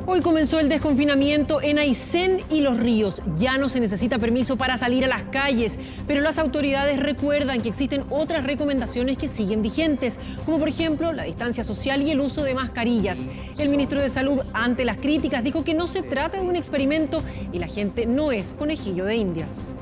Hoy comenzó el desconfinamiento en Aysén y Los Ríos. Ya no se necesita permiso para salir a las calles, pero las autoridades recuerdan que existen otras recomendaciones que siguen vigentes, como por ejemplo la distancia social y el uso de mascarillas. El ministro de Salud, ante las críticas, dijo que no se trata de un experimento y la gente no es conejillo de indias.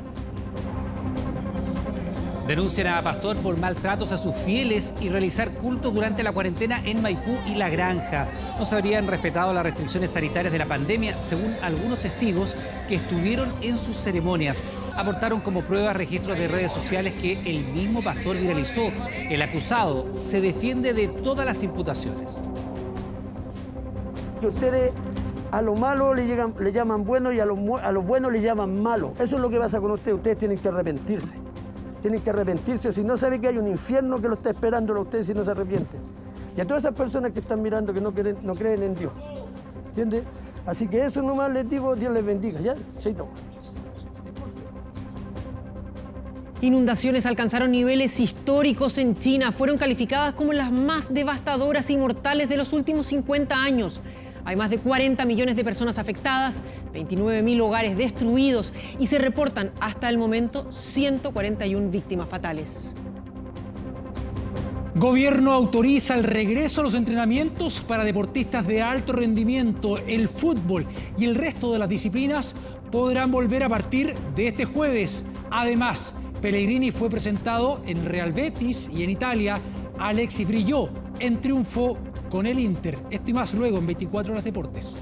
Denuncian a Pastor por maltratos a sus fieles y realizar cultos durante la cuarentena en Maipú y La Granja. No se habrían respetado las restricciones sanitarias de la pandemia, según algunos testigos que estuvieron en sus ceremonias. Aportaron como prueba registros de redes sociales que el mismo Pastor viralizó. El acusado se defiende de todas las imputaciones. Que ustedes a lo malo le llaman bueno y a lo bueno le llaman malo. Eso es lo que pasa con ustedes. Ustedes tienen que arrepentirse. Tienen que arrepentirse, o si no saben que hay un infierno que lo está esperando a ustedes si no se arrepienten. Y a todas esas personas que están mirando que no creen en Dios. ¿Entiendes? Así que eso nomás les digo, Dios les bendiga. ¿Ya? Chaito. Inundaciones alcanzaron niveles históricos en China. Fueron calificadas como las más devastadoras y mortales de los últimos 50 años. Hay más de 40 millones de personas afectadas, 29.000 hogares destruidos y se reportan hasta el momento 141 víctimas fatales. Gobierno autoriza el regreso a los entrenamientos para deportistas de alto rendimiento. El fútbol y el resto de las disciplinas podrán volver a partir de este jueves. Además, Pellegrini fue presentado en el Real Betis y en Italia, Alexis brilló en triunfo con el Inter. Esto y más luego en 24 Horas Deportes.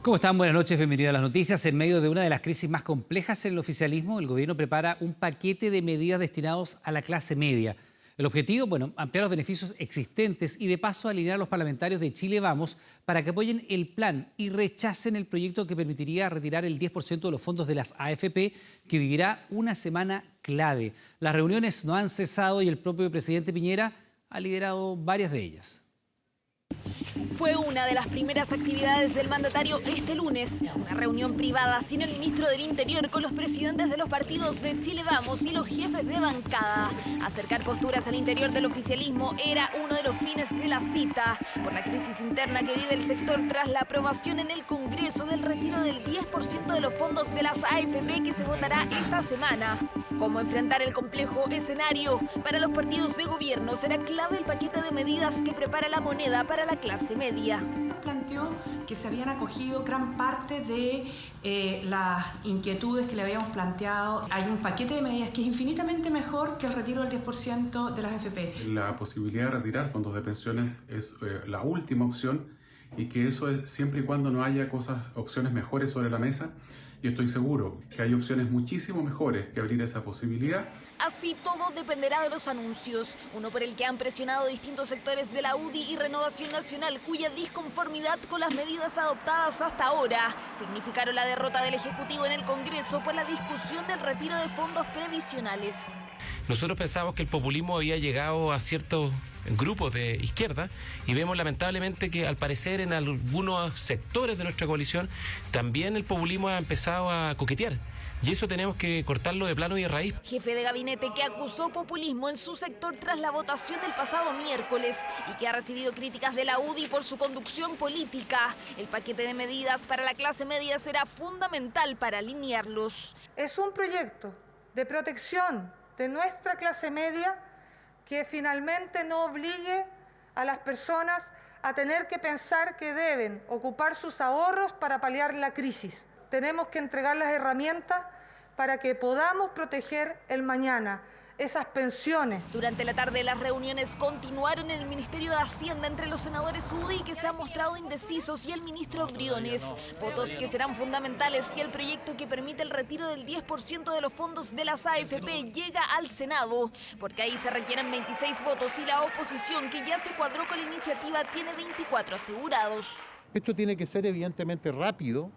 ¿Cómo están? Buenas noches, bienvenidos a las noticias. En medio de una de las crisis más complejas en el oficialismo, el gobierno prepara un paquete de medidas destinados a la clase media. El objetivo, ampliar los beneficios existentes y de paso alinear a los parlamentarios de Chile Vamos para que apoyen el plan y rechacen el proyecto que permitiría retirar el 10% de los fondos de las AFP, que vivirá una semana clave. Las reuniones no han cesado y el propio presidente Piñera ha liderado varias de ellas. Fue una de las primeras actividades del mandatario este lunes, una reunión privada sin el ministro del Interior con los presidentes de los partidos de Chile Vamos y los jefes de bancada. Acercar posturas al interior del oficialismo era uno de los fines de la cita, por la crisis interna que vive el sector tras la aprobación en el Congreso del retiro del 10% de los fondos de las AFP que se votará esta semana. ¿Cómo enfrentar el complejo escenario? Para los partidos de gobierno será clave el paquete de medidas que prepara la moneda para la clase media. Planteó que se habían acogido gran parte de las inquietudes que le habíamos planteado. Hay un paquete de medidas que es infinitamente mejor que el retiro del 10% de las AFP. La posibilidad de retirar fondos de pensiones es la última opción y que eso es siempre y cuando no haya opciones mejores sobre la mesa. Y estoy seguro que hay opciones muchísimo mejores que abrir esa posibilidad. Así todo dependerá de los anuncios, uno por el que han presionado distintos sectores de la UDI y Renovación Nacional, cuya disconformidad con las medidas adoptadas hasta ahora significaron la derrota del Ejecutivo en el Congreso por la discusión del retiro de fondos previsionales. Nosotros pensamos que el populismo había llegado a ciertos grupos de izquierda y vemos lamentablemente que al parecer en algunos sectores de nuestra coalición también el populismo ha empezado a coquetear. Y eso tenemos que cortarlo de plano y de raíz. Jefe de gabinete que acusó populismo en su sector tras la votación del pasado miércoles y que ha recibido críticas de la UDI por su conducción política. El paquete de medidas para la clase media será fundamental para alinearlos. Es un proyecto de protección de nuestra clase media que finalmente no obligue a las personas a tener que pensar que deben ocupar sus ahorros para paliar la crisis. Tenemos que entregar las herramientas para que podamos proteger el mañana, esas pensiones. Durante la tarde las reuniones continuaron en el Ministerio de Hacienda entre los senadores UDI que se han mostrado indecisos y el ministro Briones. Votos que serán fundamentales si el proyecto que permite el retiro del 10% de los fondos de las AFP llega al Senado, porque ahí se requieren 26 votos y la oposición, que ya se cuadró con la iniciativa, tiene 24 asegurados. Esto tiene que ser evidentemente rápido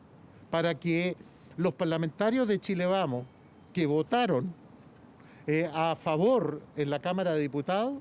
para que los parlamentarios de Chile Vamos que votaron a favor en la Cámara de Diputados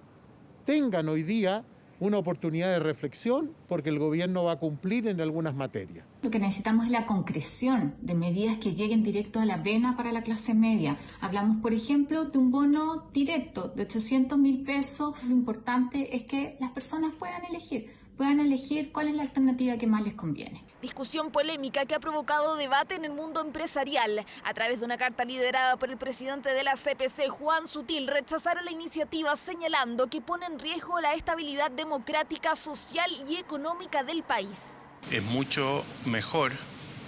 tengan hoy día una oportunidad de reflexión porque el gobierno va a cumplir en algunas materias. Lo que necesitamos es la concreción de medidas que lleguen directo a la pena para la clase media. Hablamos, por ejemplo, de un bono directo de 800.000 pesos. Lo importante es que las personas puedan elegir cuál es la alternativa que más les conviene. Discusión polémica que ha provocado debate en el mundo empresarial. A través de una carta liderada por el presidente de la CPC, Juan Sutil, rechazaron la iniciativa señalando que pone en riesgo la estabilidad democrática, social y económica del país. Es mucho mejor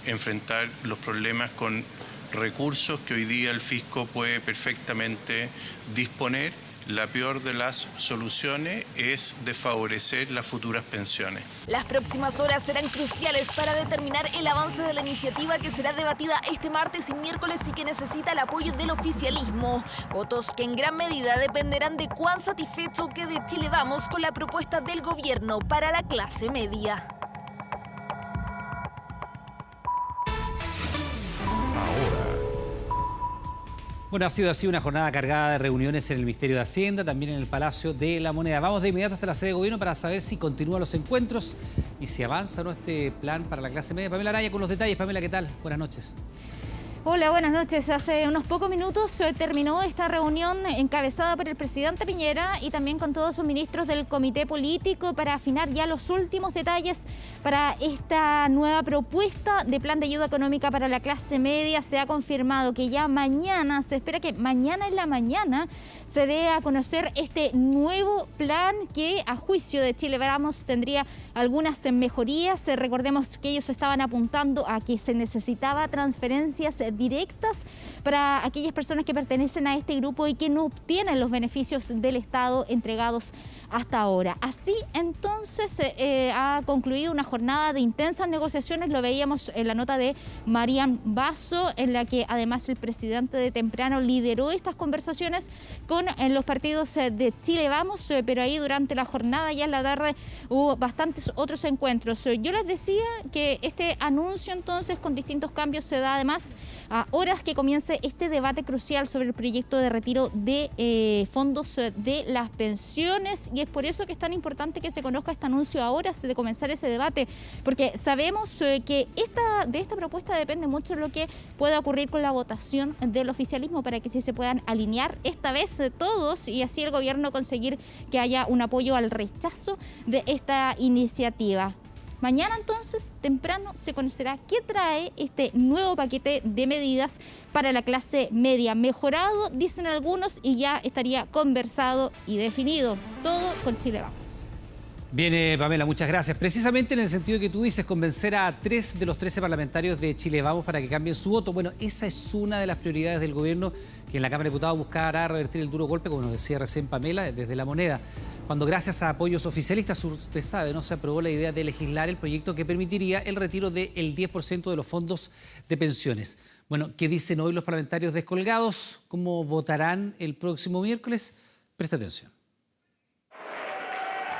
enfrentar los problemas con recursos que hoy día el fisco puede perfectamente disponer. La peor de las soluciones es desfavorecer las futuras pensiones. Las próximas horas serán cruciales para determinar el avance de la iniciativa que será debatida este martes y miércoles y que necesita el apoyo del oficialismo. Votos que en gran medida dependerán de cuán satisfecho quede Chile Vamos con la propuesta del gobierno para la clase media. Bueno, ha sido así una jornada cargada de reuniones en el Ministerio de Hacienda, también en el Palacio de la Moneda. Vamos de inmediato hasta la sede de gobierno para saber si continúan los encuentros y si avanza o no este plan para la clase media. Pamela Araya con los detalles. Pamela, ¿qué tal? Buenas noches. Hola, buenas noches. Hace unos pocos minutos terminó esta reunión encabezada por el presidente Piñera y también con todos sus ministros del comité político para afinar ya los últimos detalles para esta nueva propuesta de plan de ayuda económica para la clase media. Se ha confirmado que ya mañana, se espera que mañana en la mañana se dé a conocer este nuevo plan que a juicio de Chile Vamos tendría algunas mejorías. Recordemos que ellos estaban apuntando a que se necesitaba transferencias directas para aquellas personas que pertenecen a este grupo y que no obtienen los beneficios del Estado entregados hasta ahora. Así entonces ha concluido una jornada de intensas negociaciones, lo veíamos en la nota de Marian Basso, en la que además el presidente de temprano lideró estas conversaciones con los partidos de Chile Vamos, pero ahí durante la jornada ya en la tarde hubo bastantes otros encuentros. Yo les decía que este anuncio entonces con distintos cambios se da además a horas que comience este debate crucial sobre el proyecto de retiro de fondos de las pensiones, y es por eso que es tan importante que se conozca este anuncio ahora, de comenzar ese debate, porque sabemos que de esta propuesta depende mucho lo que pueda ocurrir con la votación del oficialismo para que sí se puedan alinear esta vez todos y así el gobierno conseguir que haya un apoyo al rechazo de esta iniciativa. Mañana entonces, temprano, se conocerá qué trae este nuevo paquete de medidas para la clase media. Mejorado, dicen algunos, y ya estaría conversado y definido. Todo con Chile Vamos. Bien, Pamela, muchas gracias. Precisamente en el sentido que tú dices, convencer a 3 de los 13 parlamentarios de Chile Vamos para que cambien su voto. Bueno, esa es una de las prioridades del gobierno, que en la Cámara de Diputados buscará revertir el duro golpe, como nos decía recién Pamela, desde la moneda. Cuando gracias a apoyos oficialistas, usted sabe, no se aprobó la idea de legislar el proyecto que permitiría el retiro del 10% de los fondos de pensiones. Bueno, ¿qué dicen hoy los parlamentarios descolgados? ¿Cómo votarán el próximo miércoles? Presta atención.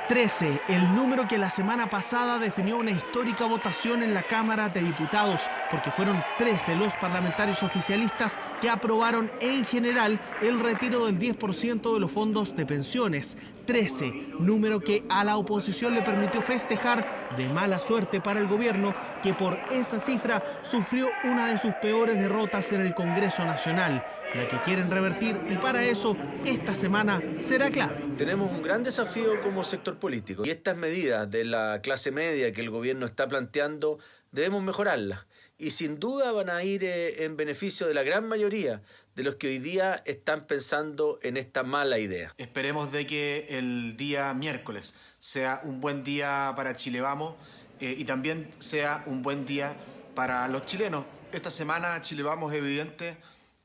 13, el número que la semana pasada definió una histórica votación en la Cámara de Diputados, porque fueron 13 los parlamentarios oficialistas que aprobaron en general el retiro del 10% de los fondos de pensiones. 13, número que a la oposición le permitió festejar de mala suerte para el gobierno, que por esa cifra sufrió una de sus peores derrotas en el Congreso Nacional, la que quieren revertir, y para eso esta semana será clave. Tenemos un gran desafío como sector político y estas medidas de la clase media que el gobierno está planteando debemos mejorarlas y sin duda van a ir en beneficio de la gran mayoría de los que hoy día están pensando en esta mala idea. Esperemos de que el día miércoles sea un buen día para Chile Vamos y también sea un buen día para los chilenos. Esta semana Chile Vamos es evidente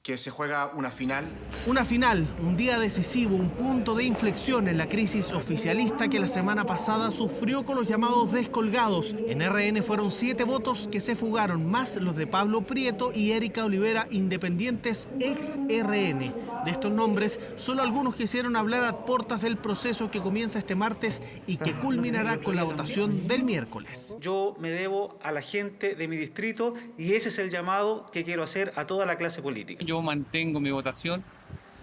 que se juega una final. Una final, un día decisivo, un punto de inflexión en la crisis oficialista que la semana pasada sufrió con los llamados descolgados. En RN fueron 7 votos que se fugaron, más los de Pablo Prieto y Erika Olivera, independientes ex RN. De estos nombres, solo algunos quisieron hablar a puertas del proceso que comienza este martes y que culminará con la votación del miércoles. Yo me debo a la gente de mi distrito y ese es el llamado que quiero hacer a toda la clase política. Yo mantengo mi votación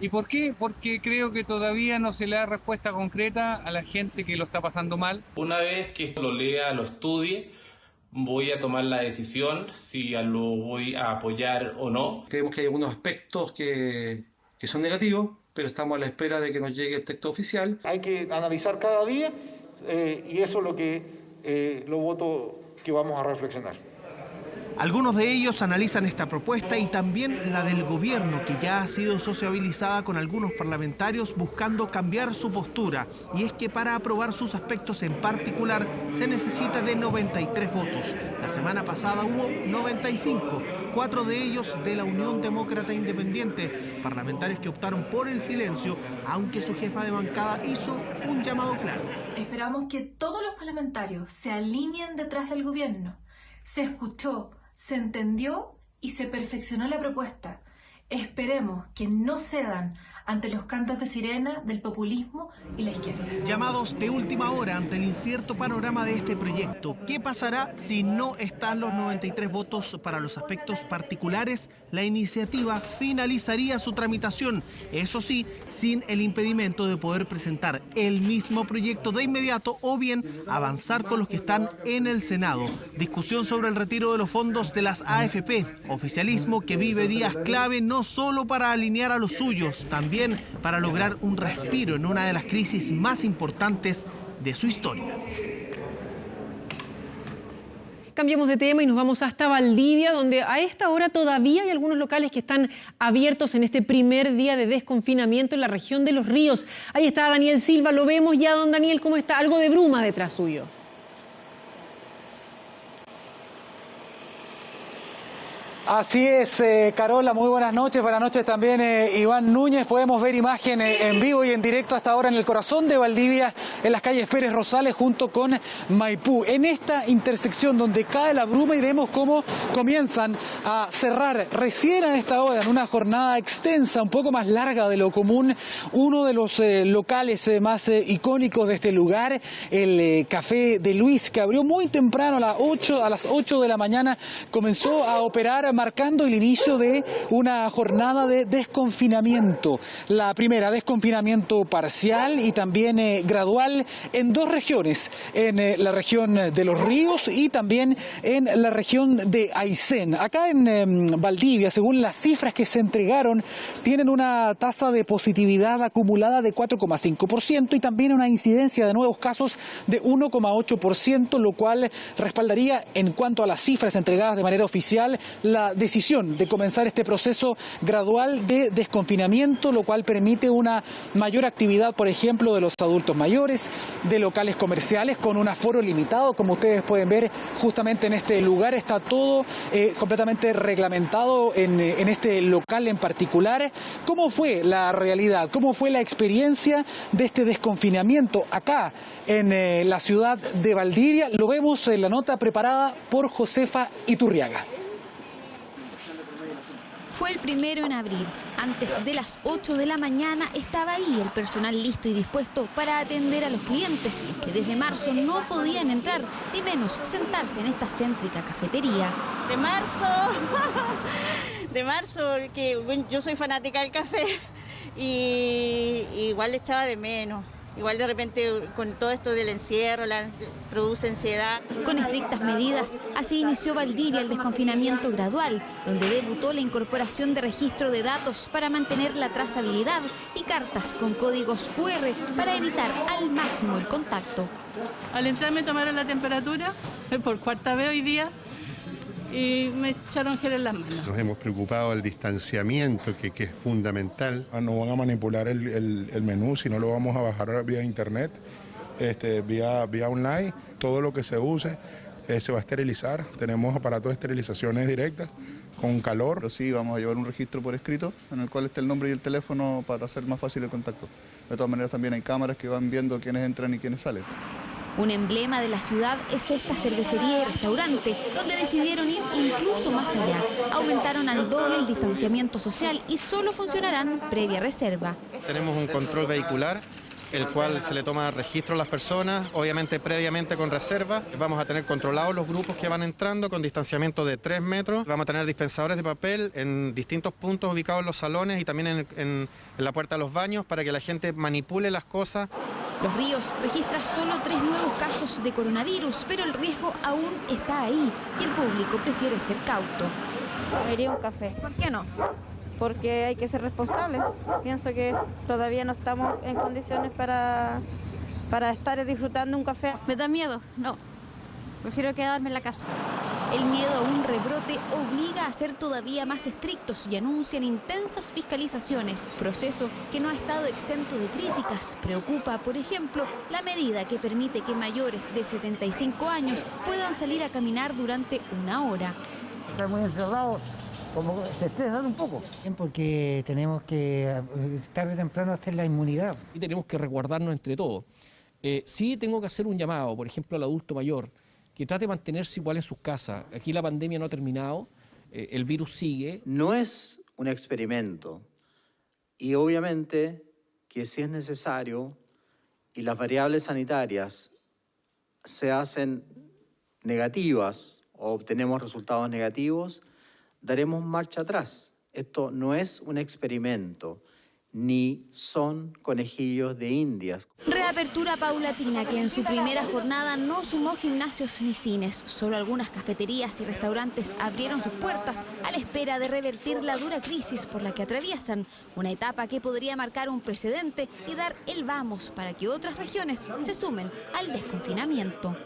¿Y por qué? Porque creo que todavía no se le da respuesta concreta a la gente que lo está pasando mal. Una vez que lo lea, lo estudie, voy a tomar la decisión si lo voy a apoyar o no. Creemos que hay algunos aspectos que son negativos, pero estamos a la espera de que nos llegue el texto oficial. Hay que analizar cada día y eso es lo que lo voto que vamos a reflexionar. Algunos de ellos analizan esta propuesta y también la del gobierno, que ya ha sido sociabilizada con algunos parlamentarios buscando cambiar su postura. Y es que para aprobar sus aspectos en particular se necesita de 93 votos. La semana pasada hubo 95, 4 de ellos de la Unión Demócrata Independiente, parlamentarios que optaron por el silencio, aunque su jefa de bancada hizo un llamado claro. Esperamos que todos los parlamentarios se alineen detrás del gobierno. Se escuchó, se entendió y se perfeccionó la propuesta. Esperemos que no cedan ante los cantos de sirena del populismo y la izquierda. Llamados de última hora ante el incierto panorama de este proyecto. ¿Qué pasará si no están los 93 votos para los aspectos particulares? La iniciativa finalizaría su tramitación, eso sí, sin el impedimento de poder presentar el mismo proyecto de inmediato o bien avanzar con los que están en el Senado. Discusión sobre el retiro de los fondos de las AFP. Oficialismo que vive días clave no solo para alinear a los suyos, también para lograr un respiro en una de las crisis más importantes de su historia. Cambiamos de tema y nos vamos hasta Valdivia, donde a esta hora todavía hay algunos locales que están abiertos en este primer día de desconfinamiento en la región de Los Ríos. Ahí está Daniel Silva, lo vemos ya, don Daniel, ¿cómo está? Algo de bruma detrás suyo. Así es, Carola, muy buenas noches también Iván Núñez. Podemos ver imágenes en vivo y en directo hasta ahora en el corazón de Valdivia, en las calles Pérez Rosales junto con Maipú. En esta intersección donde cae la bruma y vemos cómo comienzan a cerrar recién a esta hora, en una jornada extensa, un poco más larga de lo común, uno de los locales más icónicos de este lugar, el Café de Luis, que abrió muy temprano a las 8 de la mañana, comenzó a operar marcando el inicio de una jornada de desconfinamiento. La primera, desconfinamiento parcial y también gradual en dos regiones, en la región de Los Ríos y también en la región de Aysén. Acá en Valdivia, según las cifras que se entregaron, tienen una tasa de positividad acumulada de 4,5% y también una incidencia de nuevos casos de 1,8%, lo cual respaldaría, en cuanto a las cifras entregadas de manera oficial, la decisión de comenzar este proceso gradual de desconfinamiento, lo cual permite una mayor actividad, por ejemplo, de los adultos mayores, de locales comerciales con un aforo limitado. Como ustedes pueden ver, justamente en este lugar está todo completamente reglamentado en este local en particular. ¿Cómo fue la realidad? ¿Cómo fue la experiencia de este desconfinamiento acá en la ciudad de Valdivia? Lo vemos en la nota preparada por Josefa Iturriaga. Fue el primero en abrir. Antes de las 8 de la mañana estaba ahí el personal listo y dispuesto para atender a los clientes que desde marzo no podían entrar, ni menos sentarse en esta céntrica cafetería. De marzo, que bueno, yo soy fanática del café y igual le echaba de menos. Igual de repente con todo esto del encierro produce ansiedad. Con estrictas medidas, así inició Valdivia el desconfinamiento gradual, donde debutó la incorporación de registro de datos para mantener la trazabilidad y cartas con códigos QR para evitar al máximo el contacto. Al entrar me tomaron la temperatura por cuarta vez hoy día y me echaron gel en las manos. Nos hemos preocupado del distanciamiento, que es fundamental. No van a manipular el menú, sino lo vamos a bajar vía internet, vía online. Todo lo que se use se va a esterilizar. Tenemos aparatos de esterilizaciones directas con calor. Pero sí, vamos a llevar un registro por escrito en el cual esté el nombre y el teléfono para hacer más fácil el contacto. De todas maneras, también hay cámaras que van viendo quiénes entran y quiénes salen. Un emblema de la ciudad es esta cervecería y restaurante, donde decidieron ir incluso más allá. Aumentaron al doble el distanciamiento social y solo funcionarán previa reserva. Tenemos un control vehicular el cual se le toma registro a las personas, obviamente previamente con reserva. Vamos a tener controlados los grupos que van entrando con distanciamiento de 3 metros. Vamos a tener dispensadores de papel en distintos puntos ubicados en los salones y también en la puerta de los baños para que la gente manipule las cosas. Los Ríos registra solo 3 nuevos casos de coronavirus, pero el riesgo aún está ahí y el público prefiere ser cauto. Me iría un café. ¿Por qué no? Porque hay que ser responsable. Pienso que todavía no estamos en condiciones para estar disfrutando un café. ¿Me da miedo? No. Prefiero quedarme en la casa. El miedo a un rebrote obliga a ser todavía más estrictos y anuncian intensas fiscalizaciones, proceso que no ha estado exento de críticas. Preocupa, por ejemplo, la medida que permite que mayores de 75 años puedan salir a caminar durante 1 hora. Estar muy encerrados, como se estresan un poco. Porque tenemos que tarde o temprano hacer la inmunidad. Y tenemos que resguardarnos entre todos. Sí tengo que hacer un llamado, por ejemplo, al adulto mayor, que trate de mantenerse igual en sus casas. Aquí la pandemia no ha terminado, el virus sigue. No es un experimento y obviamente que si es necesario y las variables sanitarias se hacen negativas o obtenemos resultados negativos, daremos marcha atrás. Esto no es un experimento, ni son conejillos de indias. Reapertura paulatina que en su primera jornada no sumó gimnasios ni cines. Solo algunas cafeterías y restaurantes abrieron sus puertas a la espera de revertir la dura crisis por la que atraviesan. Una etapa que podría marcar un precedente y dar el vamos para que otras regiones se sumen al desconfinamiento.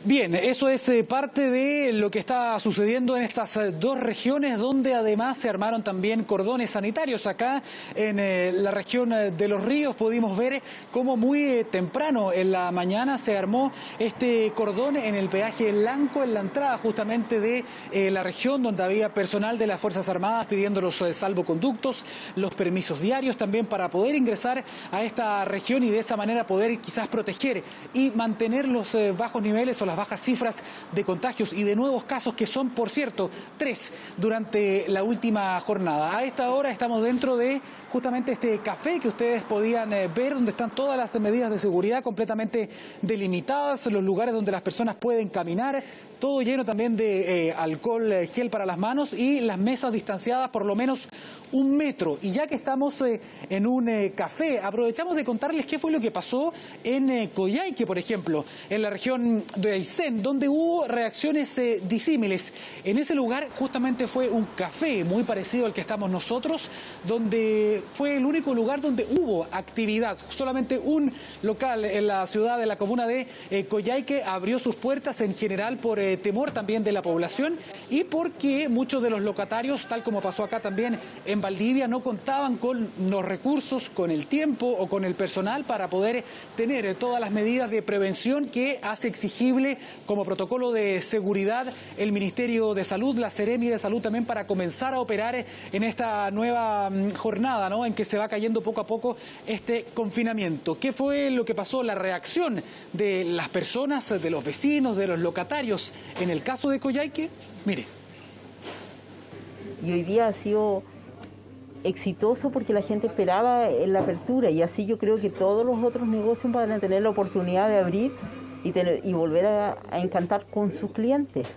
Bien, eso es parte de lo que está sucediendo en estas 2 regiones, donde además se armaron también cordones sanitarios. Acá en la región de Los Ríos pudimos ver cómo muy temprano en la mañana se armó este cordón en el peaje Lanco, en la entrada justamente de la región, donde había personal de las Fuerzas Armadas pidiendo los salvoconductos, los permisos diarios también para poder ingresar a esta región y de esa manera poder quizás proteger y mantener los bajos niveles o las bajas cifras de contagios y de nuevos casos, que son, por cierto, 3 durante la última jornada. A esta hora estamos dentro de justamente este café que ustedes podían ver, donde están todas las medidas de seguridad completamente delimitadas, los lugares donde las personas pueden caminar, todo lleno también de alcohol gel para las manos y las mesas distanciadas por lo menos 1 metro. Y ya que estamos en un café, aprovechamos de contarles qué fue lo que pasó en Coyhaique, por ejemplo, en la región de Aysén, donde hubo reacciones disímiles. En ese lugar justamente fue un café muy parecido al que estamos nosotros, donde fue el único lugar donde hubo actividad. Solamente un local en la ciudad, de la comuna de Coyhaique, abrió sus puertas en general por temor también de la población y porque muchos de los locatarios, tal como pasó acá también en Valdivia, no contaban con los recursos, con el tiempo o con el personal para poder tener todas las medidas de prevención que hace exigible como protocolo de seguridad el Ministerio de Salud, la Seremi de Salud también, para comenzar a operar en esta nueva jornada, ¿no?, en que se va cayendo poco a poco este confinamiento. ¿Qué fue lo que pasó? La reacción de las personas, de los vecinos, de los locatarios en el caso de Coyhaique. Mire. Y hoy día ha sido exitoso porque la gente esperaba la apertura y así yo creo que todos los otros negocios van a tener la oportunidad de abrir y volver a encantar con sus clientes.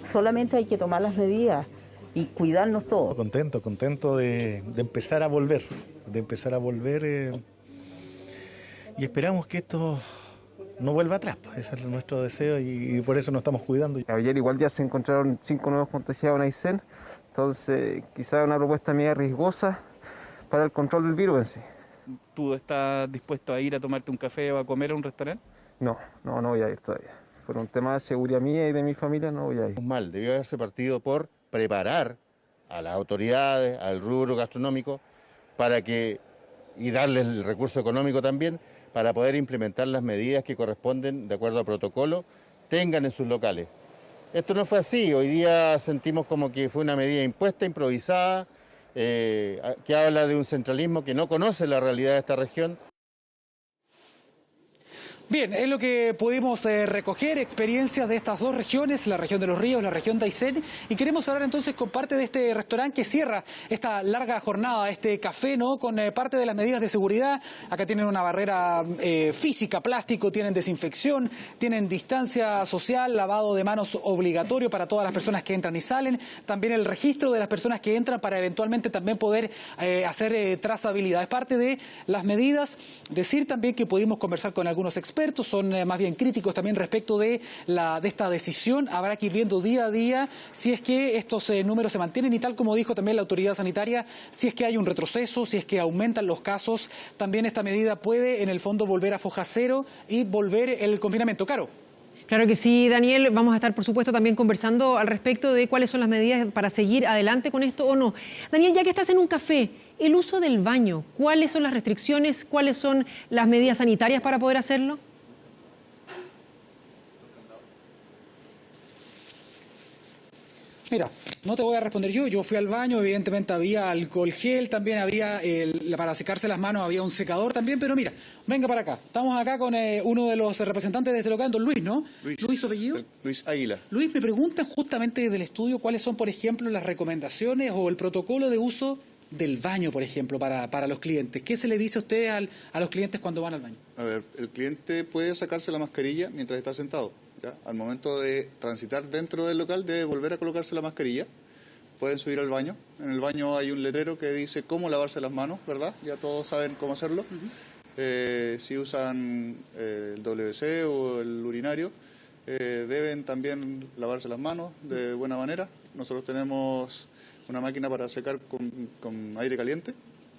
Solamente hay que tomar las medidas y cuidarnos todos. Contento de empezar a volver, y esperamos que esto no vuelva atrás, pues. Ese es nuestro deseo y por eso nos estamos cuidando. Ayer igual ya se encontraron 5 nuevos contagiados en Aysén, entonces quizá una propuesta media riesgosa para el control del virus en sí. ¿Tú estás dispuesto a ir a tomarte un café o a comer a un restaurante? No voy a ir todavía. Por un tema de seguridad mía y de mi familia no voy a ir. Mal, debió haberse partido por preparar a las autoridades, al rubro gastronómico, y darles el recurso económico también, para poder implementar las medidas que corresponden de acuerdo al protocolo, tengan en sus locales. Esto no fue así, hoy día sentimos como que fue una medida impuesta, improvisada, que habla de un centralismo que no conoce la realidad de esta región. Bien, es lo que pudimos recoger, experiencias de estas dos regiones, la región de Los Ríos, la región de Aysén, y queremos hablar entonces con parte de este restaurante que cierra esta larga jornada, este café, ¿no? Con parte de las medidas de seguridad. Acá tienen una barrera física, plástico, tienen desinfección, tienen distancia social, lavado de manos obligatorio para todas las personas que entran y salen, también el registro de las personas que entran para eventualmente también poder hacer trazabilidad. Es parte de las medidas. Decir también que pudimos conversar con algunos expertos, son más bien críticos también respecto de esta decisión. Habrá que ir viendo día a día si es que estos números se mantienen y, tal como dijo también la autoridad sanitaria, si es que hay un retroceso, si es que aumentan los casos, también esta medida puede en el fondo volver a foja cero y volver el confinamiento. Caro. Claro que sí, Daniel. Vamos a estar, por supuesto, también conversando al respecto de cuáles son las medidas para seguir adelante con esto o no. Daniel, ya que estás en un café, el uso del baño, ¿cuáles son las restricciones? ¿Cuáles son las medidas sanitarias para poder hacerlo? Mira, no te voy a responder yo fui al baño, evidentemente había alcohol gel, también había, para secarse las manos había un secador también, pero mira, venga para acá. Estamos acá con uno de los representantes de este local, don Luis, ¿no? Luis, ¿su apellido? Luis Águila. Luis, me preguntan justamente desde el estudio cuáles son, por ejemplo, las recomendaciones o el protocolo de uso del baño, por ejemplo, para los clientes. ¿Qué se le dice a usted a los clientes cuando van al baño? A ver, el cliente puede sacarse la mascarilla mientras está sentado. ¿Ya? Al momento de transitar dentro del local debe volver a colocarse la mascarilla. Pueden subir al baño. En el baño hay un letrero que dice cómo lavarse las manos, ¿verdad? Ya todos saben cómo hacerlo. Si usan el WC o el urinario, deben también lavarse las manos de buena manera. Nosotros tenemos una máquina para secar con aire caliente,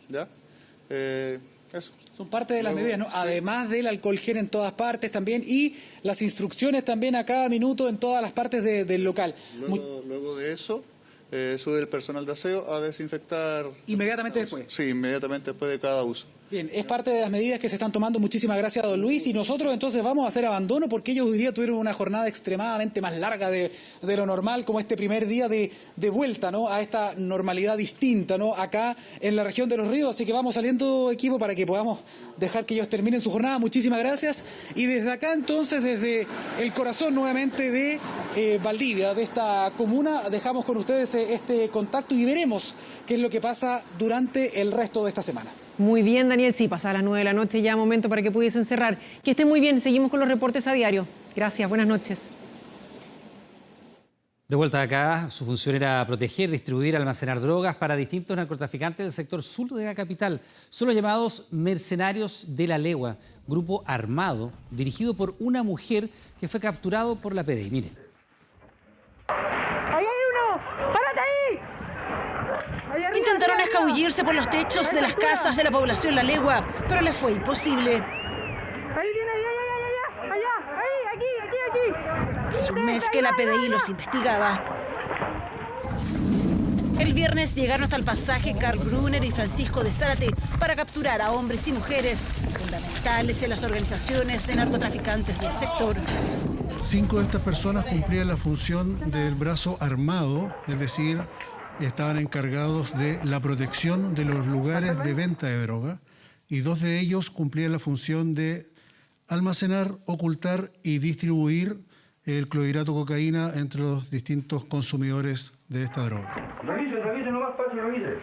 ¿ya? Eso. Son parte de las medidas, ¿no? Sí. Además del alcohol gel en todas partes también y las instrucciones también a cada minuto en todas las partes del local. Luego de eso, sube el personal de aseo a desinfectar. ¿Inmediatamente después? Sí, inmediatamente después de cada uso. Bien, es parte de las medidas que se están tomando. Muchísimas gracias, don Luis. Y nosotros entonces vamos a hacer abandono porque ellos hoy día tuvieron una jornada extremadamente más larga de lo normal, como este primer día de vuelta, ¿no? A esta normalidad distinta, ¿no? Acá en la región de Los Ríos. Así que vamos saliendo, equipo, para que podamos dejar que ellos terminen su jornada. Muchísimas gracias. Y desde acá entonces, desde el corazón nuevamente de Valdivia, de esta comuna, dejamos con ustedes este contacto y veremos qué es lo que pasa durante el resto de esta semana. Muy bien, Daniel. Sí, pasadas las 9 de la noche, ya momento para que pudiesen cerrar. Que estén muy bien. Seguimos con los reportes a diario. Gracias. Buenas noches. De vuelta acá, su función era proteger, distribuir, almacenar drogas para distintos narcotraficantes del sector sur de la capital. Son los llamados Mercenarios de la Legua, grupo armado dirigido por una mujer que fue capturado por la PDI. Mire. ¡Ahí hay uno! ¡Párate ahí! Intentaron escabullirse por los techos de las casas de la población La Legua, pero les fue imposible. Ahí viene, allá, aquí. Hace un mes que la PDI los investigaba. El viernes llegaron hasta el pasaje Carl Brunner y Francisco de Zárate para capturar a hombres y mujeres fundamentales en las organizaciones de narcotraficantes del sector. 5 de estas personas cumplían la función del brazo armado, es decir, estaban encargados de la protección de los lugares de venta de droga, y 2 de ellos cumplían la función de almacenar, ocultar y distribuir el clorhidrato de cocaína entre los distintos consumidores de esta droga. Revise, no más fácil, revise.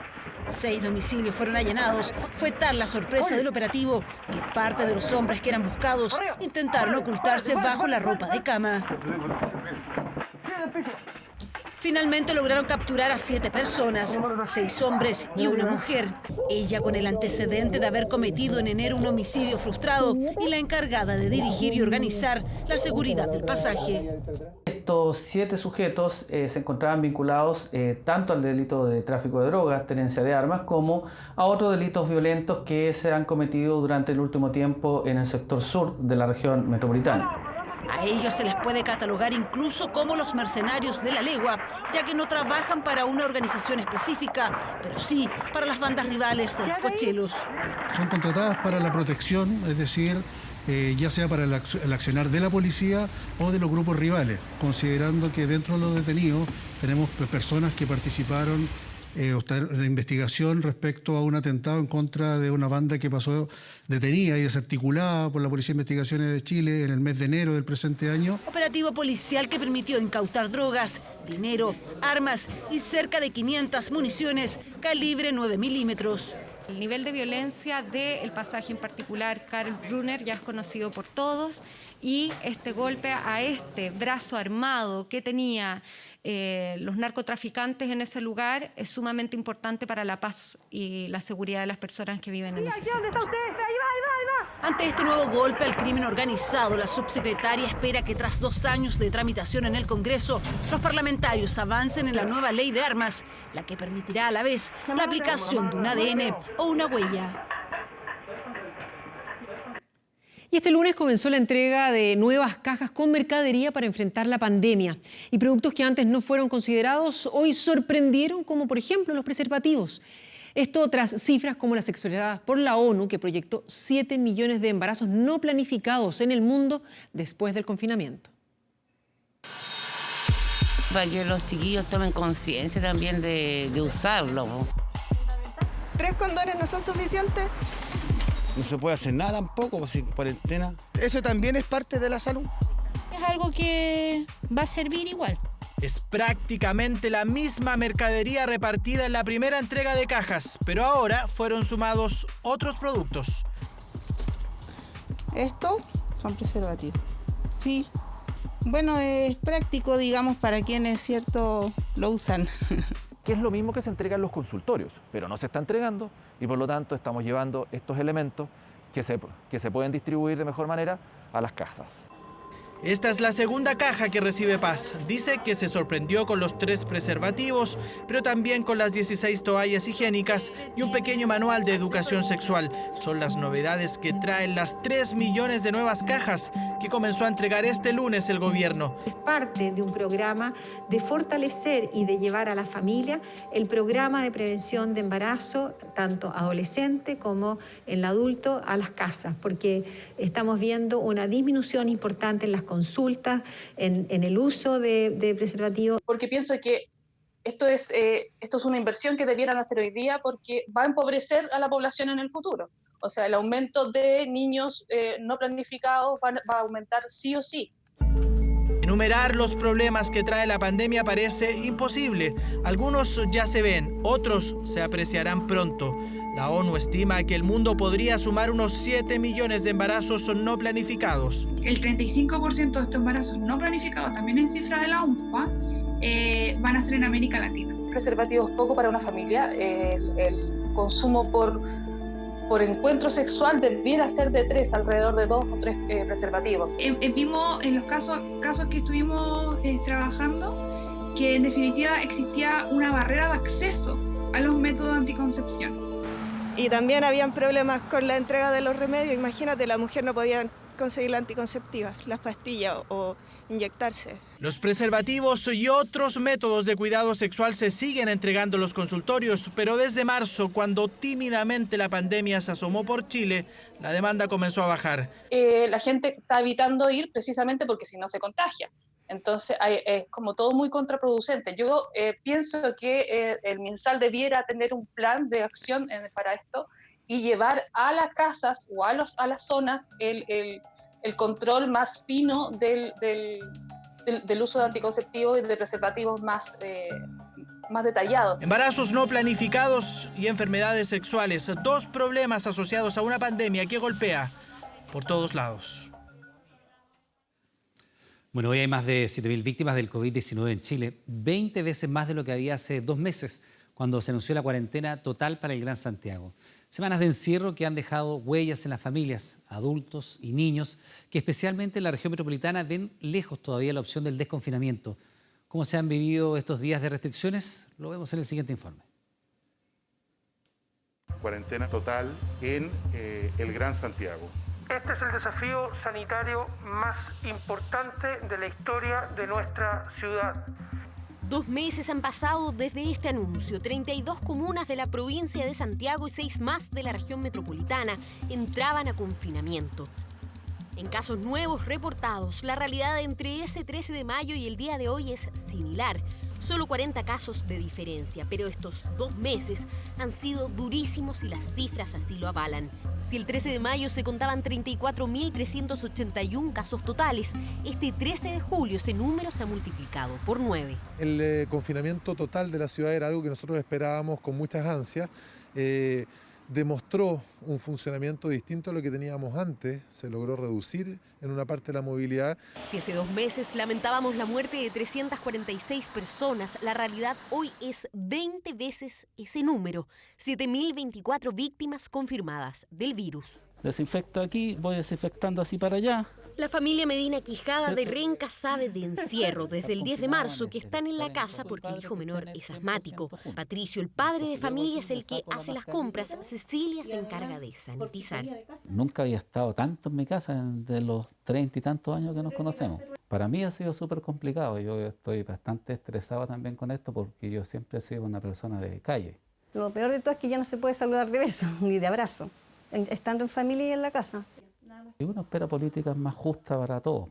6 domicilios fueron allanados. Fue tal la sorpresa del operativo que parte de los hombres que eran buscados intentaron ocultarse bajo la ropa de cama. Finalmente lograron capturar a 7 personas, 6 hombres y una mujer. Ella con el antecedente de haber cometido en enero un homicidio frustrado y la encargada de dirigir y organizar la seguridad del pasaje. Estos 7 sujetos se encontraban vinculados tanto al delito de tráfico de drogas, tenencia de armas, como a otros delitos violentos que se han cometido durante el último tiempo en el sector sur de la región metropolitana. A ellos se les puede catalogar incluso como los mercenarios de la legua, ya que no trabajan para una organización específica, pero sí para las bandas rivales de los cochelos. Son contratadas para la protección, es decir, ya sea para el accionar de la policía o de los grupos rivales, considerando que dentro de los detenidos tenemos personas que participaron de investigación respecto a un atentado en contra de una banda que pasó detenida y desarticulada por la Policía de Investigaciones de Chile en el mes de enero del presente año. Operativo policial que permitió incautar drogas, dinero, armas y cerca de 500 municiones calibre 9 milímetros. El nivel de violencia del pasaje en particular, Karl Brunner, ya es conocido por todos, y este golpe a este brazo armado que tenía los narcotraficantes en ese lugar es sumamente importante para la paz y la seguridad de las personas que viven en ese sector. ¿Dónde está usted? Ahí va. Ante este nuevo golpe al crimen organizado, la subsecretaria espera que tras 2 años de tramitación en el Congreso, los parlamentarios avancen en la nueva ley de armas, la que permitirá a la vez la aplicación de un ADN o una huella. Y este lunes comenzó la entrega de nuevas cajas con mercadería para enfrentar la pandemia. Y productos que antes no fueron considerados hoy sorprendieron, como por ejemplo los preservativos. Esto tras cifras como las expresadas por la ONU, que proyectó 7 millones de embarazos no planificados en el mundo después del confinamiento. Para que los chiquillos tomen conciencia también de usarlo. 3 condones no son suficientes. No se puede hacer nada tampoco, pues, sin cuarentena. Eso también es parte de la salud. Es algo que va a servir igual. Es prácticamente la misma mercadería repartida en la primera entrega de cajas, pero ahora fueron sumados otros productos. Estos son preservativos. Sí. Bueno, es práctico, digamos, para quienes, cierto, lo usan. Que es lo mismo que se entrega en los consultorios, pero no se está entregando y por lo tanto estamos llevando estos elementos que se pueden distribuir de mejor manera a las casas. Esta es la segunda caja que recibe Paz. Dice que se sorprendió con los 3 preservativos, pero también con las 16 toallas higiénicas y un pequeño manual de educación sexual. Son las novedades que traen las 3 millones de nuevas cajas que comenzó a entregar este lunes el gobierno. Es parte de un programa de fortalecer y de llevar a la familia el programa de prevención de embarazo, tanto adolescente como en el adulto, a las casas, porque estamos viendo una disminución importante en las consultas, en el uso de preservativos. Porque pienso que esto es una inversión que debieran hacer hoy día porque va a empobrecer a la población en el futuro. O sea, el aumento de niños no planificados va a aumentar sí o sí. Enumerar los problemas que trae la pandemia parece imposible. Algunos ya se ven, otros se apreciarán pronto. La ONU estima que el mundo podría sumar unos 7 millones de embarazos no planificados. El 35% de estos embarazos no planificados, también en cifra de la UNFPA, van a ser en América Latina. Preservativos poco para una familia. El consumo por encuentro sexual debiera ser de 3, alrededor de 2 o 3 preservativos. Vimos en los casos que estuvimos trabajando que en definitiva existía una barrera de acceso a los métodos de anticoncepción. Y también habían problemas con la entrega de los remedios. Imagínate, la mujer no podía conseguir la anticonceptiva, las pastillas o inyectarse. Los preservativos y otros métodos de cuidado sexual se siguen entregando en los consultorios, pero desde marzo, cuando tímidamente la pandemia se asomó por Chile, la demanda comenzó a bajar. La gente está evitando ir precisamente porque si no se contagia. Entonces es como todo muy contraproducente. Yo pienso que el MinSal debiera tener un plan de acción para esto y llevar a las casas o a las zonas el control más fino del uso de anticonceptivos y de preservativos más detallado. Embarazos no planificados y enfermedades sexuales, 2 problemas asociados a una pandemia que golpea por todos lados. Bueno, hoy hay más de 7.000 víctimas del COVID-19 en Chile, 20 veces más de lo que había hace 2 meses, cuando se anunció la cuarentena total para el Gran Santiago. Semanas de encierro que han dejado huellas en las familias, adultos y niños, que especialmente en la región metropolitana ven lejos todavía la opción del desconfinamiento. ¿Cómo se han vivido estos días de restricciones? Lo vemos en el siguiente informe. Cuarentena total en el Gran Santiago. Este es el desafío sanitario más importante de la historia de nuestra ciudad. 2 meses han pasado desde este anuncio. 32 comunas de la provincia de Santiago y 6 más de la región metropolitana entraban a confinamiento. En casos nuevos reportados, la realidad entre ese 13 de mayo y el día de hoy es similar. Solo 40 casos de diferencia, pero estos 2 meses han sido durísimos y las cifras así lo avalan. Si el 13 de mayo se contaban 34.381 casos totales, este 13 de julio ese número se ha multiplicado por 9. El confinamiento total de la ciudad era algo que nosotros esperábamos con muchas ansias. Demostró un funcionamiento distinto a lo que teníamos antes, se logró reducir en una parte la movilidad. Si hace 2 meses lamentábamos la muerte de 346 personas, la realidad hoy es 20 veces ese número, 7.024 víctimas confirmadas del virus. Desinfecto aquí, voy desinfectando así para allá. La familia Medina Quijada de Renca sabe de encierro desde el 10 de marzo que están en la casa porque el hijo menor es asmático. Patricio, el padre de familia, es el que hace las compras. Cecilia se encarga de sanitizar. Nunca había estado tanto en mi casa de los 30 y tantos años que nos conocemos. Para mí ha sido súper complicado. Yo estoy bastante estresado también con esto porque yo siempre he sido una persona de calle. Lo peor de todo es que ya no se puede saludar de beso ni de abrazo, estando en familia y en la casa. Y uno espera políticas más justas para todos.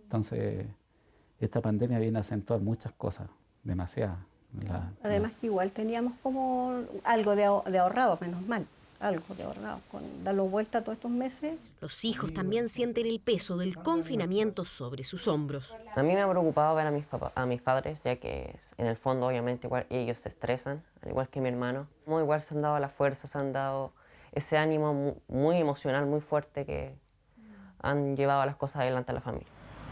Entonces, esta pandemia viene a acentuar muchas cosas, demasiadas. Además que igual teníamos como algo de ahorrado, menos mal, algo de ahorrado, con darlo vuelta todos estos meses. Los hijos también sienten el peso del confinamiento sobre sus hombros. A mí me ha preocupado ver a mis padres, ya que en el fondo obviamente igual ellos se estresan, al igual que mi hermano. Igual se han dado la fuerza, se han dado ese ánimo muy emocional, muy fuerte que han llevado las cosas adelante a la familia.